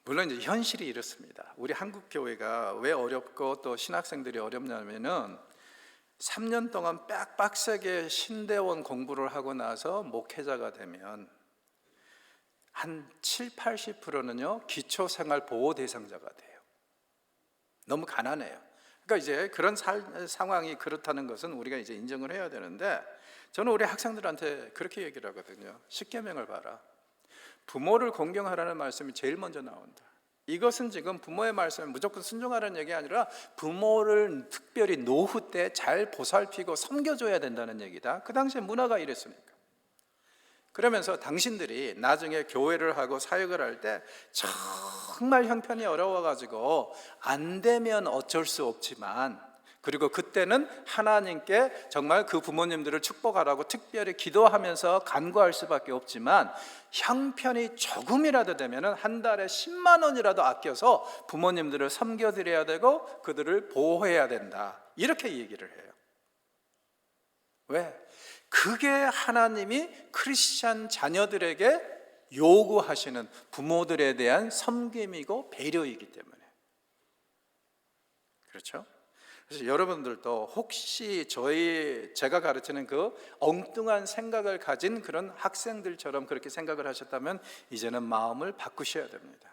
S1: 물론 이제 현실이 이렇습니다. 우리 한국 교회가 왜 어렵고 또 신학생들이 어렵냐면은 3년 동안 빡세게 신대원 공부를 하고 나서 목회자가 되면 한 70-80%는요 기초생활 보호 대상자가 돼요. 너무 가난해요. 그러니까 이제 그런 상황이 그렇다는 것은 우리가 이제 인정을 해야 되는데, 저는 우리 학생들한테 그렇게 얘기를 하거든요. 십계명을 봐라. 부모를 공경하라는 말씀이 제일 먼저 나온다. 이것은 지금 부모의 말씀에 무조건 순종하라는 얘기 아니라 부모를 특별히 노후 때 잘 보살피고 섬겨줘야 된다는 얘기다. 그 당시에 문화가 이랬으니까. 그러면서 당신들이 나중에 교회를 하고 사역을 할 때 정말 형편이 어려워가지고 안 되면 어쩔 수 없지만, 그리고 그때는 하나님께 정말 그 부모님들을 축복하라고 특별히 기도하면서 간구할 수밖에 없지만, 형편이 조금이라도 되면 한 달에 10만 원이라도 아껴서 부모님들을 섬겨드려야 되고 그들을 보호해야 된다, 이렇게 얘기를 해요. 왜? 그게 하나님이 크리스찬 자녀들에게 요구하시는 부모들에 대한 섬김이고 배려이기 때문에. 그렇죠? 그래서 여러분들도 혹시 제가 가르치는 그 엉뚱한 생각을 가진 그런 학생들처럼 그렇게 생각을 하셨다면 이제는 마음을 바꾸셔야 됩니다.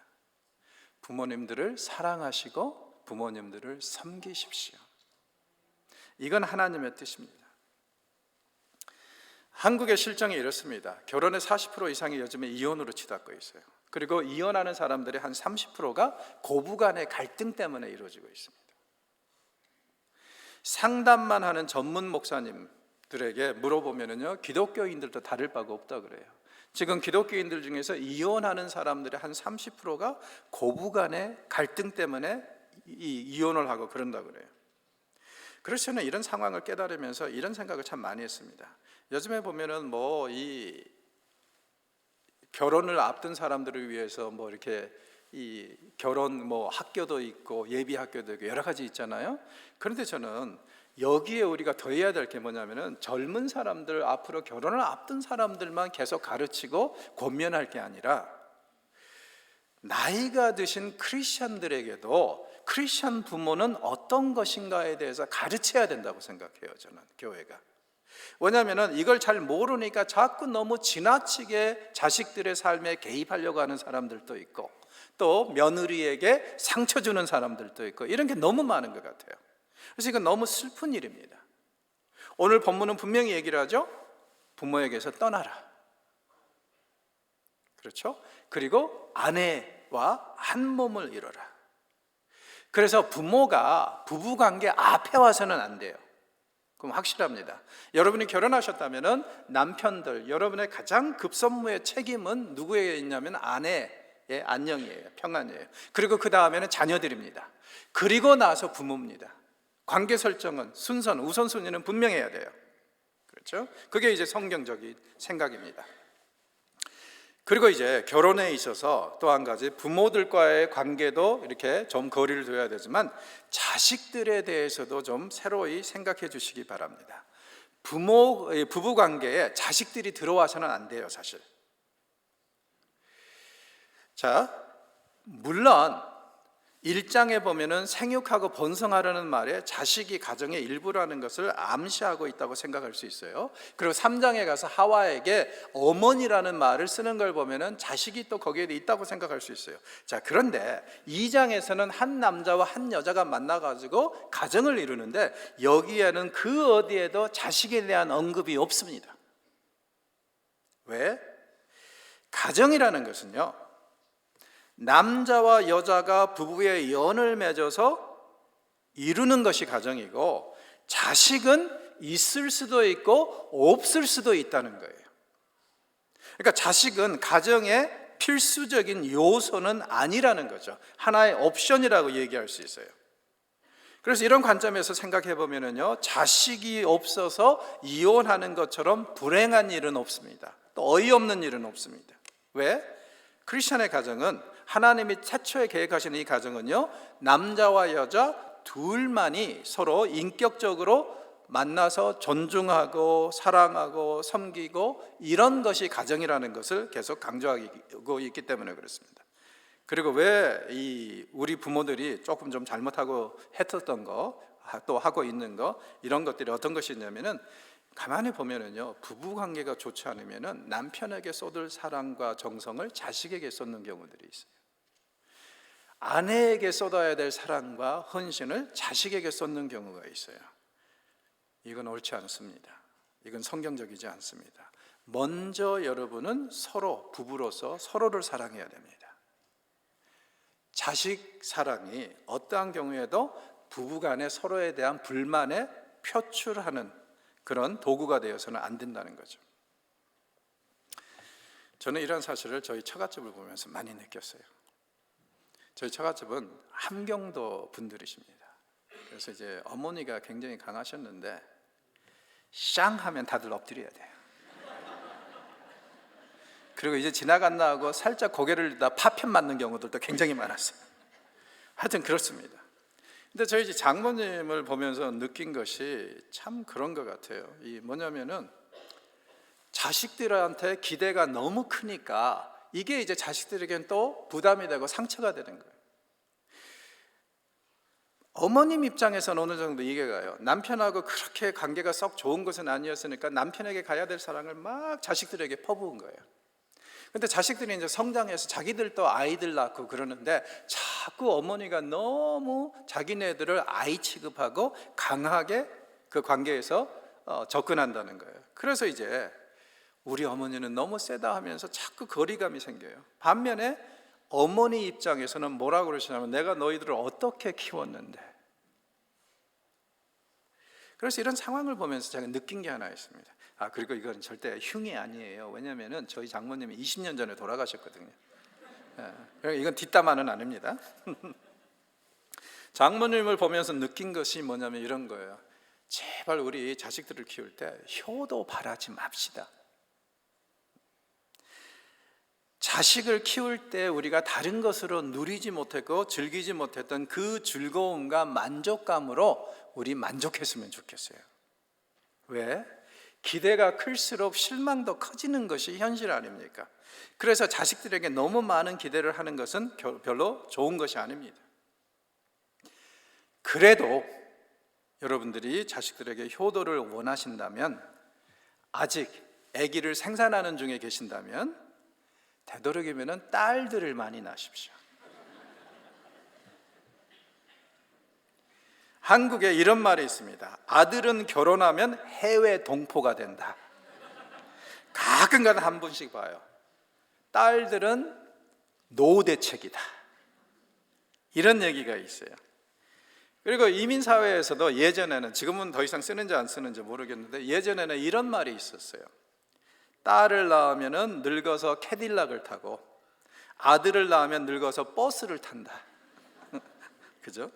S1: 부모님들을 사랑하시고 부모님들을 섬기십시오. 이건 하나님의 뜻입니다. 한국의 실정이 이렇습니다. 결혼의 40% 이상이 요즘에 이혼으로 치닫고 있어요. 그리고 이혼하는 사람들의 한 30%가 고부간의 갈등 때문에 이루어지고 있습니다. 상담만 하는 전문 목사님들에게 물어보면요, 기독교인들도 다를 바가 없다 그래요. 지금 기독교인들 중에서 이혼하는 사람들의 한 30%가 고부간의 갈등 때문에 이혼을 하고 그런다 그래요. 그래서 저는 이런 상황을 깨달으면서 이런 생각을 참 많이 했습니다. 요즘에 보면은 이 결혼을 앞둔 사람들을 위해서 이렇게 이 결혼 학교도 있고 예비 학교도 있고 여러 가지 있잖아요. 그런데 저는 여기에 우리가 더해야 될 게 뭐냐면은 젊은 사람들, 앞으로 결혼을 앞둔 사람들만 계속 가르치고 권면할 게 아니라 나이가 드신 크리스천들에게도 크리스천 부모는 어떤 것인가에 대해서 가르쳐야 된다고 생각해요. 저는 교회가. 왜냐하면 이걸 잘 모르니까 자꾸 너무 지나치게 자식들의 삶에 개입하려고 하는 사람들도 있고, 또 며느리에게 상처 주는 사람들도 있고, 이런 게 너무 많은 것 같아요. 그래서 이건 너무 슬픈 일입니다. 오늘 본문은 분명히 얘기를 하죠. 부모에게서 떠나라. 그렇죠? 그리고 아내와 한 몸을 이뤄라. 그래서 부모가 부부관계 앞에 와서는 안 돼요. 그럼 확실합니다. 여러분이 결혼하셨다면 남편들, 여러분의 가장 급선무의 책임은 누구에게 있냐면 아내의 안녕이에요. 평안이에요. 그리고 그 다음에는 자녀들입니다. 그리고 나서 부모입니다. 관계 설정은 순서는 우선순위는 분명해야 돼요. 그렇죠? 그게 이제 성경적인 생각입니다. 그리고 이제 결혼에 있어서 또 한 가지, 부모들과의 관계도 이렇게 좀 거리를 둬야 되지만 자식들에 대해서도 좀 새로이 생각해 주시기 바랍니다. 부부 관계에 자식들이 들어와서는 안 돼요, 사실. 자, 물론 1장에 보면은 생육하고 번성하라는 말에 자식이 가정의 일부라는 것을 암시하고 있다고 생각할 수 있어요. 그리고 3장에 가서 하와에게 어머니라는 말을 쓰는 걸 보면은 자식이 또 거기에 있다고 생각할 수 있어요. 자, 그런데 2장에서는 한 남자와 한 여자가 만나가지고 가정을 이루는데 여기에는 그 어디에도 자식에 대한 언급이 없습니다. 왜? 가정이라는 것은요, 남자와 여자가 부부의 연을 맺어서 이루는 것이 가정이고, 자식은 있을 수도 있고 없을 수도 있다는 거예요. 그러니까 자식은 가정의 필수적인 요소는 아니라는 거죠. 하나의 옵션이라고 얘기할 수 있어요. 그래서 이런 관점에서 생각해 보면요, 자식이 없어서 이혼하는 것처럼 불행한 일은 없습니다. 또 어이없는 일은 없습니다. 왜? 크리스천의 가정은, 하나님이 최초에 계획하신 이 가정은요, 남자와 여자 둘만이 서로 인격적으로 만나서 존중하고 사랑하고 섬기고 이런 것이 가정이라는 것을 계속 강조하고 있기 때문에 그렇습니다. 그리고 왜 우리 부모들이 조금 좀 잘못하고 했었던 거, 또 하고 있는 거, 이런 것들이 어떤 것이 있냐면은, 가만히 보면은요, 부부 관계가 좋지 않으면은 남편에게 쏟을 사랑과 정성을 자식에게 쏟는 경우들이 있어요. 아내에게 쏟아야 될 사랑과 헌신을 자식에게 쏟는 경우가 있어요. 이건 옳지 않습니다. 이건 성경적이지 않습니다. 먼저 여러분은 서로 부부로서 서로를 사랑해야 됩니다. 자식 사랑이 어떠한 경우에도 부부간에 서로에 대한 불만에 표출하는 그런 도구가 되어서는 안 된다는 거죠. 저는 이런 사실을 저희 처갓집을 보면서 많이 느꼈어요. 저희 처갓집은 함경도 분들이십니다. 그래서 이제 어머니가 굉장히 강하셨는데, 쌍 하면 다들 엎드려야 돼요. 그리고 이제 지나갔나 하고 살짝 고개를 들다 파편 맞는 경우들도 굉장히 많았어요. 하여튼 그렇습니다. 근데 저희 이제 장모님을 보면서 느낀 것이 참 그런 것 같아요. 뭐냐면은, 자식들한테 기대가 너무 크니까 이게 이제 자식들에게는 또 부담이 되고 상처가 되는 거예요. 어머님 입장에서는 어느 정도 이해가 가요. 남편하고 그렇게 관계가 썩 좋은 것은 아니었으니까 남편에게 가야 될 사랑을 막 자식들에게 퍼부은 거예요. 근데 자식들이 이제 성장해서 자기들도 아이들 낳고 그러는데, 자꾸 어머니가 너무 자기네들을 아이 취급하고 강하게 그 관계에서 접근한다는 거예요. 그래서 이제 우리 어머니는 너무 세다 하면서 자꾸 거리감이 생겨요. 반면에 어머니 입장에서는 뭐라고 그러시냐면, 내가 너희들을 어떻게 키웠는데. 그래서 이런 상황을 보면서 제가 느낀 게 하나 있습니다. 그리고 이건 절대 흉이 아니에요. 왜냐하면 저희 장모님이 20년 전에 돌아가셨거든요. 이건 뒷담화는 아닙니다. 장모님을 보면서 느낀 것이 뭐냐면 이런 거예요. 제발 우리 자식들을 키울 때 효도 바라지 맙시다. 자식을 키울 때 우리가 다른 것으로 누리지 못했고 즐기지 못했던 그 즐거움과 만족감으로 우리 만족했으면 좋겠어요. 왜? 기대가 클수록 실망도 커지는 것이 현실 아닙니까? 그래서 자식들에게 너무 많은 기대를 하는 것은 별로 좋은 것이 아닙니다. 그래도 여러분들이 자식들에게 효도를 원하신다면, 아직 아기를 생산하는 중에 계신다면 되도록이면 딸들을 많이 낳으십시오. 한국에 이런 말이 있습니다. 아들은 결혼하면 해외 동포가 된다. 가끔가다 한 번씩 봐요. 딸들은 노대책이다. 이런 얘기가 있어요. 그리고 이민사회에서도 예전에는, 지금은 더 이상 쓰는지 안 쓰는지 모르겠는데, 예전에는 이런 말이 있었어요. 딸을 낳으면 늙어서 캐딜락을 타고, 아들을 낳으면 늙어서 버스를 탄다. 그죠?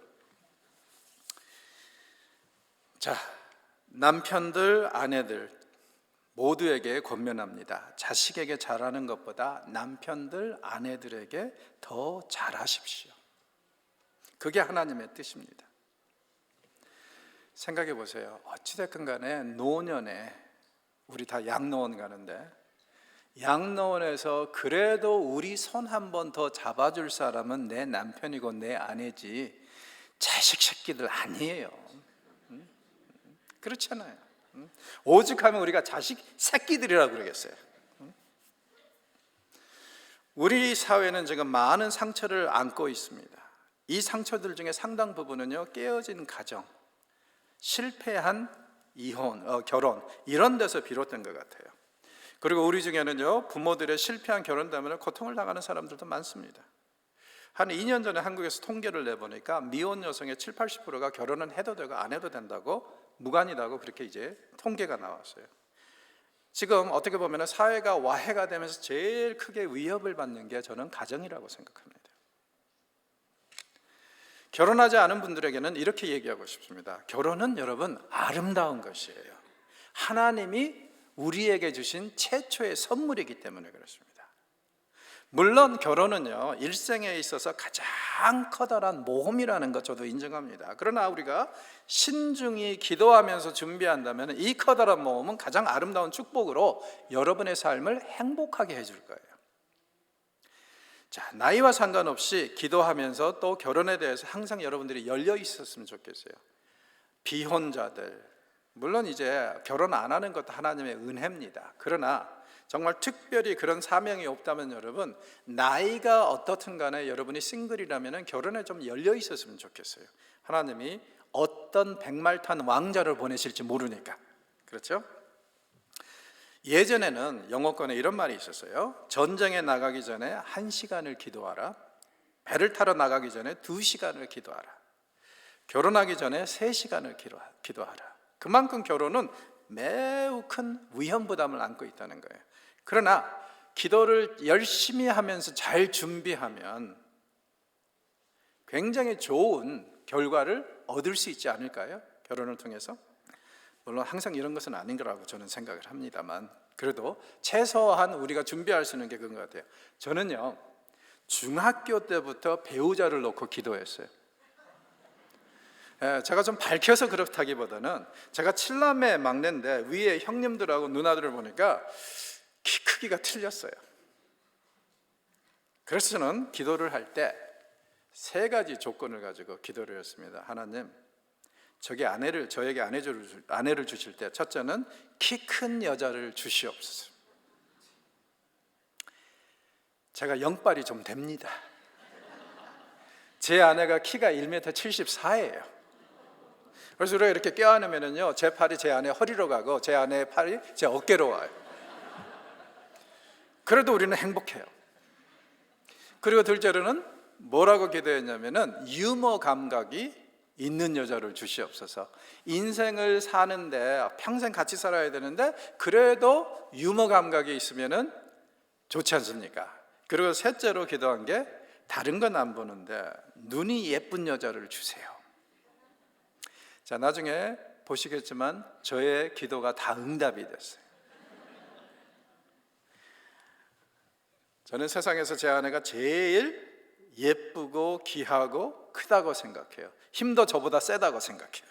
S1: 자, 남편들, 아내들 모두에게 권면합니다. 자식에게 잘하는 것보다 남편들, 아내들에게 더 잘하십시오. 그게 하나님의 뜻입니다. 생각해 보세요. 어찌됐건 간에 노년에 우리 다 양로원 가는데, 양로원에서 그래도 우리 손 한 번 더 잡아줄 사람은 내 남편이고 내 아내지 자식 새끼들 아니에요. 그렇잖아요. 오죽하면 우리가 자식 새끼들이라고 그러겠어요. 우리 사회는 지금 많은 상처를 안고 있습니다. 이 상처들 중에 상당 부분은요, 깨어진 가정, 실패한 이혼, 결혼, 이런 데서 비롯된 것 같아요. 그리고 우리 중에는요, 부모들의 실패한 결혼 때문에 고통을 당하는 사람들도 많습니다. 한 2년 전에 한국에서 통계를 내보니까 미혼 여성의 7, 80%가 결혼은 해도 되고 안 해도 된다고, 무관이다고 그렇게 이제 통계가 나왔어요. 지금 어떻게 보면 사회가 와해가 되면서 제일 크게 위협을 받는 게 저는 가정이라고 생각합니다. 결혼하지 않은 분들에게는 이렇게 얘기하고 싶습니다. 결혼은 여러분 아름다운 것이에요. 하나님이 우리에게 주신 최초의 선물이기 때문에 그렇습니다. 물론 결혼은요, 일생에 있어서 가장 커다란 모험이라는 것 저도 인정합니다. 그러나 우리가 신중히 기도하면서 준비한다면 이 커다란 모험은 가장 아름다운 축복으로 여러분의 삶을 행복하게 해줄 거예요. 자, 나이와 상관없이 기도하면서 또 결혼에 대해서 항상 여러분들이 열려 있었으면 좋겠어요. 비혼자들, 물론 이제 결혼 안 하는 것도 하나님의 은혜입니다. 그러나 정말 특별히 그런 사명이 없다면 여러분, 나이가 어떻든 간에 여러분이 싱글이라면 결혼에 좀 열려 있었으면 좋겠어요. 하나님이 어떤 백말탄 왕자를 보내실지 모르니까. 그렇죠? 예전에는 영어권에 이런 말이 있었어요. 전쟁에 나가기 전에 1시간을 기도하라. 배를 타러 나가기 전에 2시간을 기도하라. 결혼하기 전에 3시간을 기도하라. 그만큼 결혼은 매우 큰 위험 부담을 안고 있다는 거예요. 그러나 기도를 열심히 하면서 잘 준비하면 굉장히 좋은 결과를 얻을 수 있지 않을까요? 결혼을 통해서. 물론 항상 이런 것은 아닌 거라고 저는 생각을 합니다만, 그래도 최소한 우리가 준비할 수 있는 게 그런 것 같아요. 저는요, 중학교 때부터 배우자를 놓고 기도했어요. 제가 좀 밝혀서 그렇다기보다는 제가 7남매 막내인데 위에 형님들하고 누나들을 보니까 키 크기가 틀렸어요. 그래서 저는 기도를 할 때 3가지 조건을 가지고 기도를 했습니다. 하나님, 저에게 아내를 주실 때 첫째는 키 큰 여자를 주시옵소서. 제가 영빨이 좀 됩니다. 제 아내가 키가 1m 74예요. 그래서 우리가 이렇게 껴안으면요, 제 팔이 제 아내 허리로 가고 제 아내의 팔이 제 어깨로 와요. 그래도 우리는 행복해요. 그리고 둘째로는 뭐라고 기도했냐면은 유머 감각이 있는 여자를 주시옵소서. 인생을 사는데 평생 같이 살아야 되는데 그래도 유머 감각이 있으면은 좋지 않습니까? 그리고 셋째로 기도한 게 다른 건 안 보는데 눈이 예쁜 여자를 주세요. 자, 나중에 보시겠지만 저의 기도가 다 응답이 됐어요. 저는 세상에서 제 아내가 제일 예쁘고 귀하고 크다고 생각해요. 힘도 저보다 세다고 생각해요.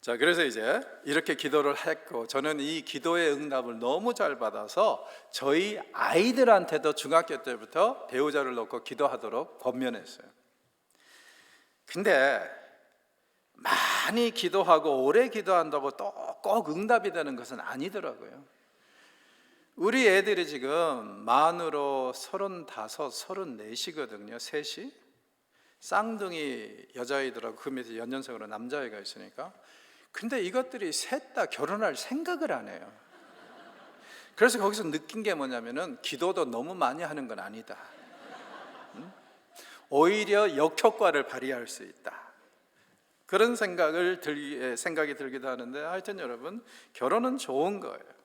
S1: 자, 그래서 이제 이렇게 기도를 했고, 저는 이 기도의 응답을 너무 잘 받아서 저희 아이들한테도 중학교 때부터 배우자를 놓고 기도하도록 권면했어요. 근데 많이 기도하고 오래 기도한다고 또 꼭 응답이 되는 것은 아니더라고요. 우리 애들이 지금 만으로 35, 34이거든요. 셋이. 쌍둥이 여자아이들하고 그 밑에 연년생으로 남자아이가 있으니까. 근데 이것들이 셋 다 결혼할 생각을 안 해요. 그래서 거기서 느낀 게 뭐냐면은 기도도 너무 많이 하는 건 아니다. 오히려 역효과를 발휘할 수 있다. 그런 생각이 들기도 하는데, 하여튼 여러분, 결혼은 좋은 거예요.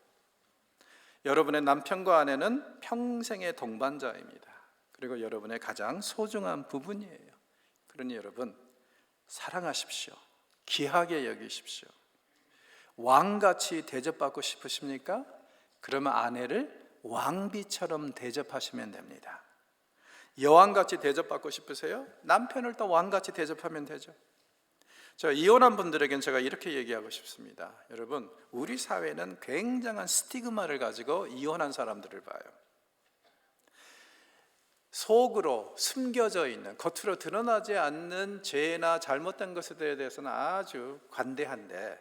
S1: 여러분의 남편과 아내는 평생의 동반자입니다. 그리고 여러분의 가장 소중한 부분이에요. 그러니 여러분, 사랑하십시오. 귀하게 여기십시오. 왕같이 대접받고 싶으십니까? 그러면 아내를 왕비처럼 대접하시면 됩니다. 여왕같이 대접받고 싶으세요? 남편을 또 왕같이 대접하면 되죠. 저 이혼한 분들에겐 제가 이렇게 얘기하고 싶습니다. 여러분, 우리 사회는 굉장한 스티그마를 가지고 이혼한 사람들을 봐요. 속으로 숨겨져 있는, 겉으로 드러나지 않는 죄나 잘못된 것에 대해서는 아주 관대한데,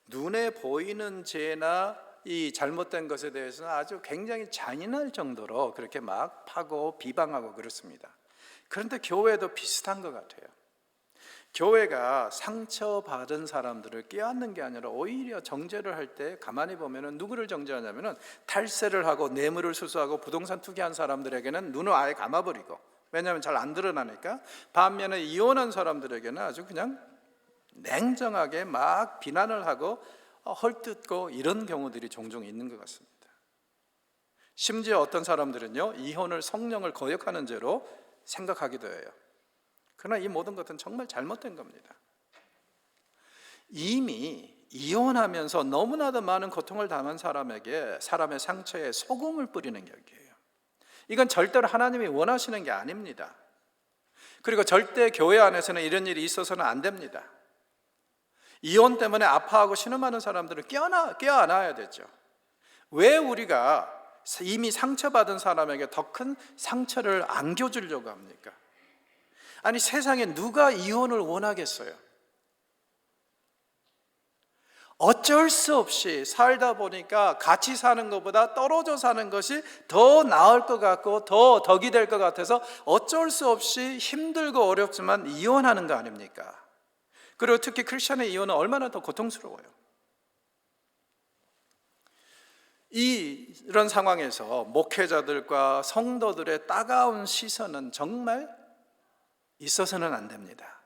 S1: 눈에 보이는 죄나 이 잘못된 것에 대해서는 아주 굉장히 잔인할 정도로 그렇게 막 파고 비방하고 그렇습니다. 그런데 교회도 비슷한 것 같아요. 교회가 상처받은 사람들을 껴안는 게 아니라 오히려 정죄를 할 때 가만히 보면은 누구를 정죄하냐면은 탈세를 하고 뇌물을 수수하고 부동산 투기한 사람들에게는 눈을 아예 감아버리고, 왜냐하면 잘 안 드러나니까. 반면에 이혼한 사람들에게는 아주 그냥 냉정하게 막 비난을 하고 헐뜯고 이런 경우들이 종종 있는 것 같습니다. 심지어 어떤 사람들은요, 이혼을 성령을 거역하는 죄로 생각하기도 해요. 그러나 이 모든 것은 정말 잘못된 겁니다. 이미 이혼하면서 너무나도 많은 고통을 당한 사람에게 사람의 상처에 소금을 뿌리는 격이에요. 이건 절대로 하나님이 원하시는 게 아닙니다. 그리고 절대 교회 안에서는 이런 일이 있어서는 안 됩니다. 이혼 때문에 아파하고 신음하는 사람들을 껴안아야 되죠. 왜 우리가 이미 상처받은 사람에게 더 큰 상처를 안겨주려고 합니까? 아니, 세상에 누가 이혼을 원하겠어요? 어쩔 수 없이 살다 보니까 같이 사는 것보다 떨어져 사는 것이 더 나을 것 같고 더 덕이 될 것 같아서 어쩔 수 없이 힘들고 어렵지만 이혼하는 거 아닙니까? 그리고 특히 크리스천의 이혼은 얼마나 더 고통스러워요. 이런 상황에서 목회자들과 성도들의 따가운 시선은 정말 있어서는 안 됩니다.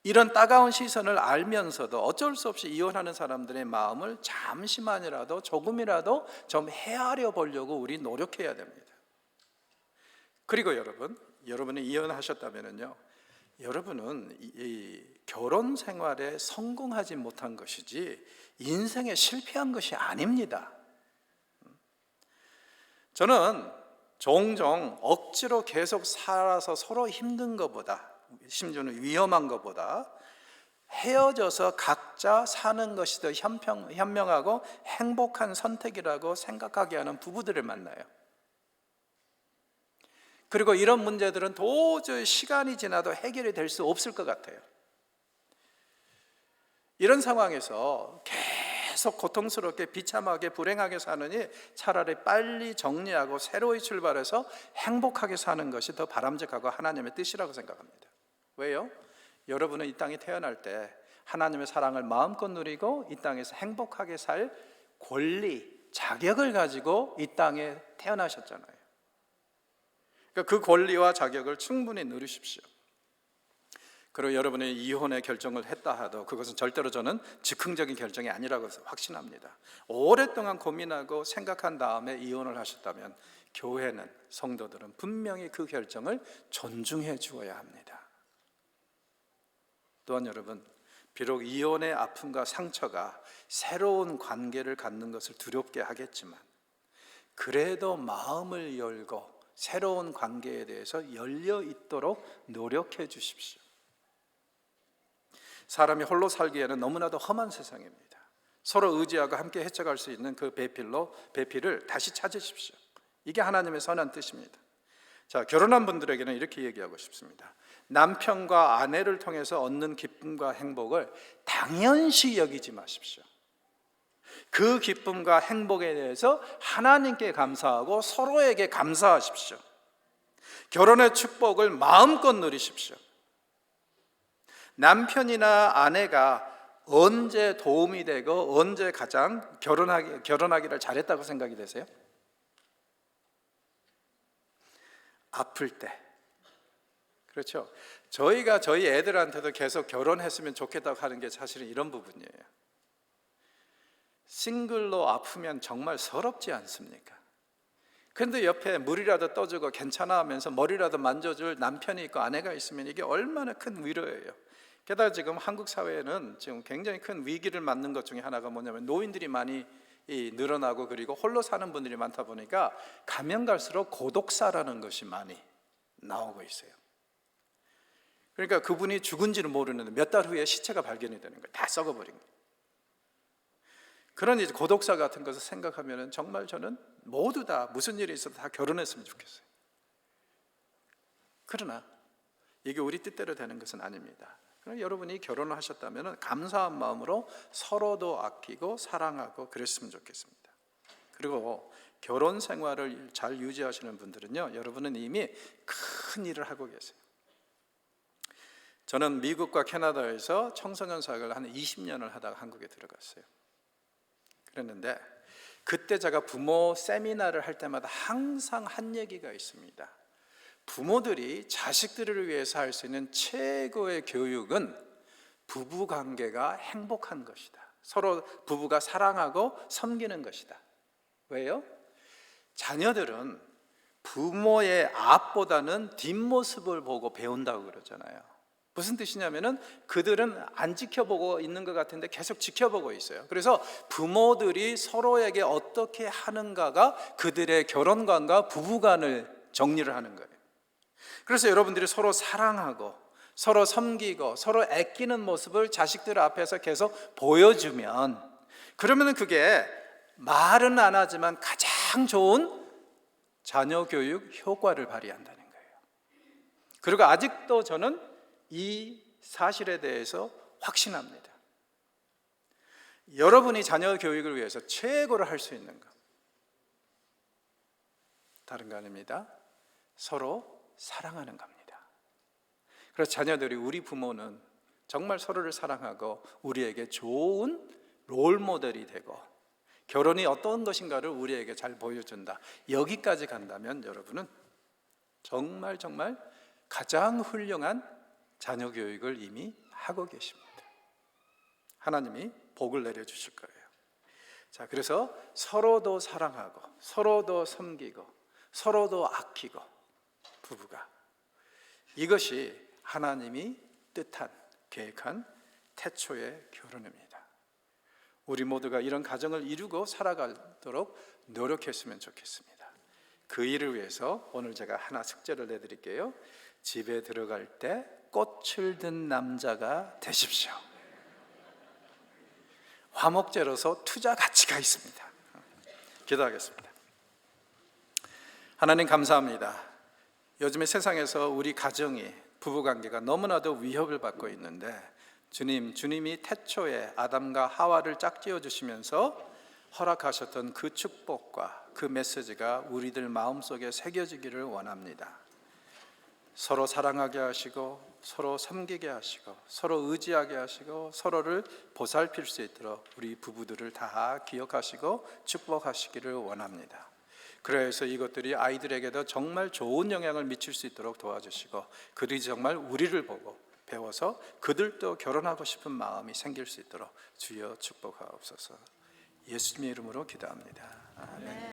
S1: 이런 따가운 시선을 알면서도 어쩔 수 없이 이혼하는 사람들의 마음을 잠시만이라도 조금이라도 좀 헤아려 보려고 우리 노력해야 됩니다. 그리고 여러분이 이혼하셨다면요, 여러분은 이 결혼 생활에 성공하지 못한 것이지 인생에 실패한 것이 아닙니다. 저는 종종 억지로 계속 살아서 서로 힘든 것보다, 심지어는 위험한 것보다 헤어져서 각자 사는 것이 더 현명하고 행복한 선택이라고 생각하게 하는 부부들을 만나요. 그리고 이런 문제들은 도저히 시간이 지나도 해결이 될 수 없을 것 같아요. 이런 상황에서 계속 고통스럽게 비참하게 불행하게 사느니 차라리 빨리 정리하고 새로이 출발해서 행복하게 사는 것이 더 바람직하고 하나님의 뜻이라고 생각합니다. 왜요? 여러분은 이 땅에 태어날 때 하나님의 사랑을 마음껏 누리고 이 땅에서 행복하게 살 권리, 자격을 가지고 이 땅에 태어나셨잖아요. 그러니까 그 권리와 자격을 충분히 누리십시오. 그리고 여러분이 이혼의 결정을 했다 하도 그것은 절대로 저는 즉흥적인 결정이 아니라고 확신합니다. 오랫동안 고민하고 생각한 다음에 이혼을 하셨다면 교회는, 성도들은 분명히 그 결정을 존중해 주어야 합니다. 또한 여러분, 비록 이혼의 아픔과 상처가 새로운 관계를 갖는 것을 두렵게 하겠지만 그래도 마음을 열고 새로운 관계에 대해서 열려 있도록 노력해 주십시오. 사람이 홀로 살기에는 너무나도 험한 세상입니다. 서로 의지하고 함께 헤쳐갈 수 있는 그 배필을 다시 찾으십시오. 이게 하나님의 선한 뜻입니다. 자, 결혼한 분들에게는 이렇게 얘기하고 싶습니다. 남편과 아내를 통해서 얻는 기쁨과 행복을 당연시 여기지 마십시오. 그 기쁨과 행복에 대해서 하나님께 감사하고 서로에게 감사하십시오. 결혼의 축복을 마음껏 누리십시오. 남편이나 아내가 언제 도움이 되고 언제 가장 결혼하기를 잘했다고 생각이 되세요? 아플 때. 그렇죠. 저희가 저희 애들한테도 계속 결혼했으면 좋겠다고 하는 게 사실은 이런 부분이에요. 싱글로 아프면 정말 서럽지 않습니까? 그런데 옆에 물이라도 떠주고 괜찮아 하면서 머리라도 만져줄 남편이 있고 아내가 있으면 이게 얼마나 큰 위로예요. 게다가 지금 한국 사회에는 지금 굉장히 큰 위기를 맞는 것 중에 하나가 뭐냐면 노인들이 많이 늘어나고 그리고 홀로 사는 분들이 많다 보니까 가면 갈수록 고독사라는 것이 많이 나오고 있어요. 그러니까 그분이 죽은지는 모르는데 몇 달 후에 시체가 발견이 되는 거예요. 다 썩어버린 거예요. 그런 이제 고독사 같은 것을 생각하면 정말 저는 모두 다 무슨 일이 있어도 다 결혼했으면 좋겠어요. 그러나 이게 우리 뜻대로 되는 것은 아닙니다. 그럼 여러분이 결혼을 하셨다면 감사한 마음으로 서로도 아끼고 사랑하고 그랬으면 좋겠습니다. 그리고 결혼 생활을 잘 유지하시는 분들은요, 여러분은 이미 큰 일을 하고 계세요. 저는 미국과 캐나다에서 청소년 사역을 한 20년을 하다가 한국에 들어갔어요. 그랬는데 그때 제가 부모 세미나를 할 때마다 항상 한 얘기가 있습니다. 부모들이 자식들을 위해서 할 수 있는 최고의 교육은 부부 관계가 행복한 것이다. 서로 부부가 사랑하고 섬기는 것이다. 왜요? 자녀들은 부모의 앞보다는 뒷모습을 보고 배운다고 그러잖아요. 무슨 뜻이냐면은 그들은 안 지켜보고 있는 것 같은데 계속 지켜보고 있어요. 그래서 부모들이 서로에게 어떻게 하는가가 그들의 결혼관과 부부관을 정리를 하는 거예요. 그래서 여러분들이 서로 사랑하고 서로 섬기고 서로 아끼는 모습을 자식들 앞에서 계속 보여주면, 그러면 그게 말은 안 하지만 가장 좋은 자녀 교육 효과를 발휘한다는 거예요. 그리고 아직도 저는 이 사실에 대해서 확신합니다. 여러분이 자녀 교육을 위해서 최고로 할 수 있는 것, 다른 거 아닙니다. 서로 사랑하는 겁니다. 그래서 자녀들이, 우리 부모는 정말 서로를 사랑하고 우리에게 좋은 롤 모델이 되고 결혼이 어떤 것인가를 우리에게 잘 보여준다. 여기까지 간다면 여러분은 정말 가장 훌륭한 자녀 교육을 이미 하고 계십니다. 하나님이 복을 내려주실 거예요. 자, 그래서 서로도 사랑하고 서로도 섬기고 서로도 아끼고 부부가, 이것이 하나님이 뜻한, 계획한 태초의 결혼입니다. 우리 모두가 이런 가정을 이루고 살아가도록 노력했으면 좋겠습니다. 그 일을 위해서 오늘 제가 하나 숙제를 내드릴게요. 집에 들어갈 때 꽃을 든 남자가 되십시오. 화목제로서 투자 가치가 있습니다. 기도하겠습니다. 하나님 감사합니다. 요즘에 세상에서 우리 가정이, 부부관계가 너무나도 위협을 받고 있는데 주님이 태초에 아담과 하와를 짝지어 주시면서 허락하셨던 그 축복과 그 메시지가 우리들 마음속에 새겨지기를 원합니다. 서로 사랑하게 하시고 서로 섬기게 하시고 서로 의지하게 하시고 서로를 보살필 수 있도록 우리 부부들을 다 기억하시고 축복하시기를 원합니다. 그래서 이것들이 아이들에게도 정말 좋은 영향을 미칠 수 있도록 도와주시고 그들이 정말 우리를 보고 배워서 그들도 결혼하고 싶은 마음이 생길 수 있도록 주여 축복하옵소서. 예수님의 이름으로 기도합니다. 아멘.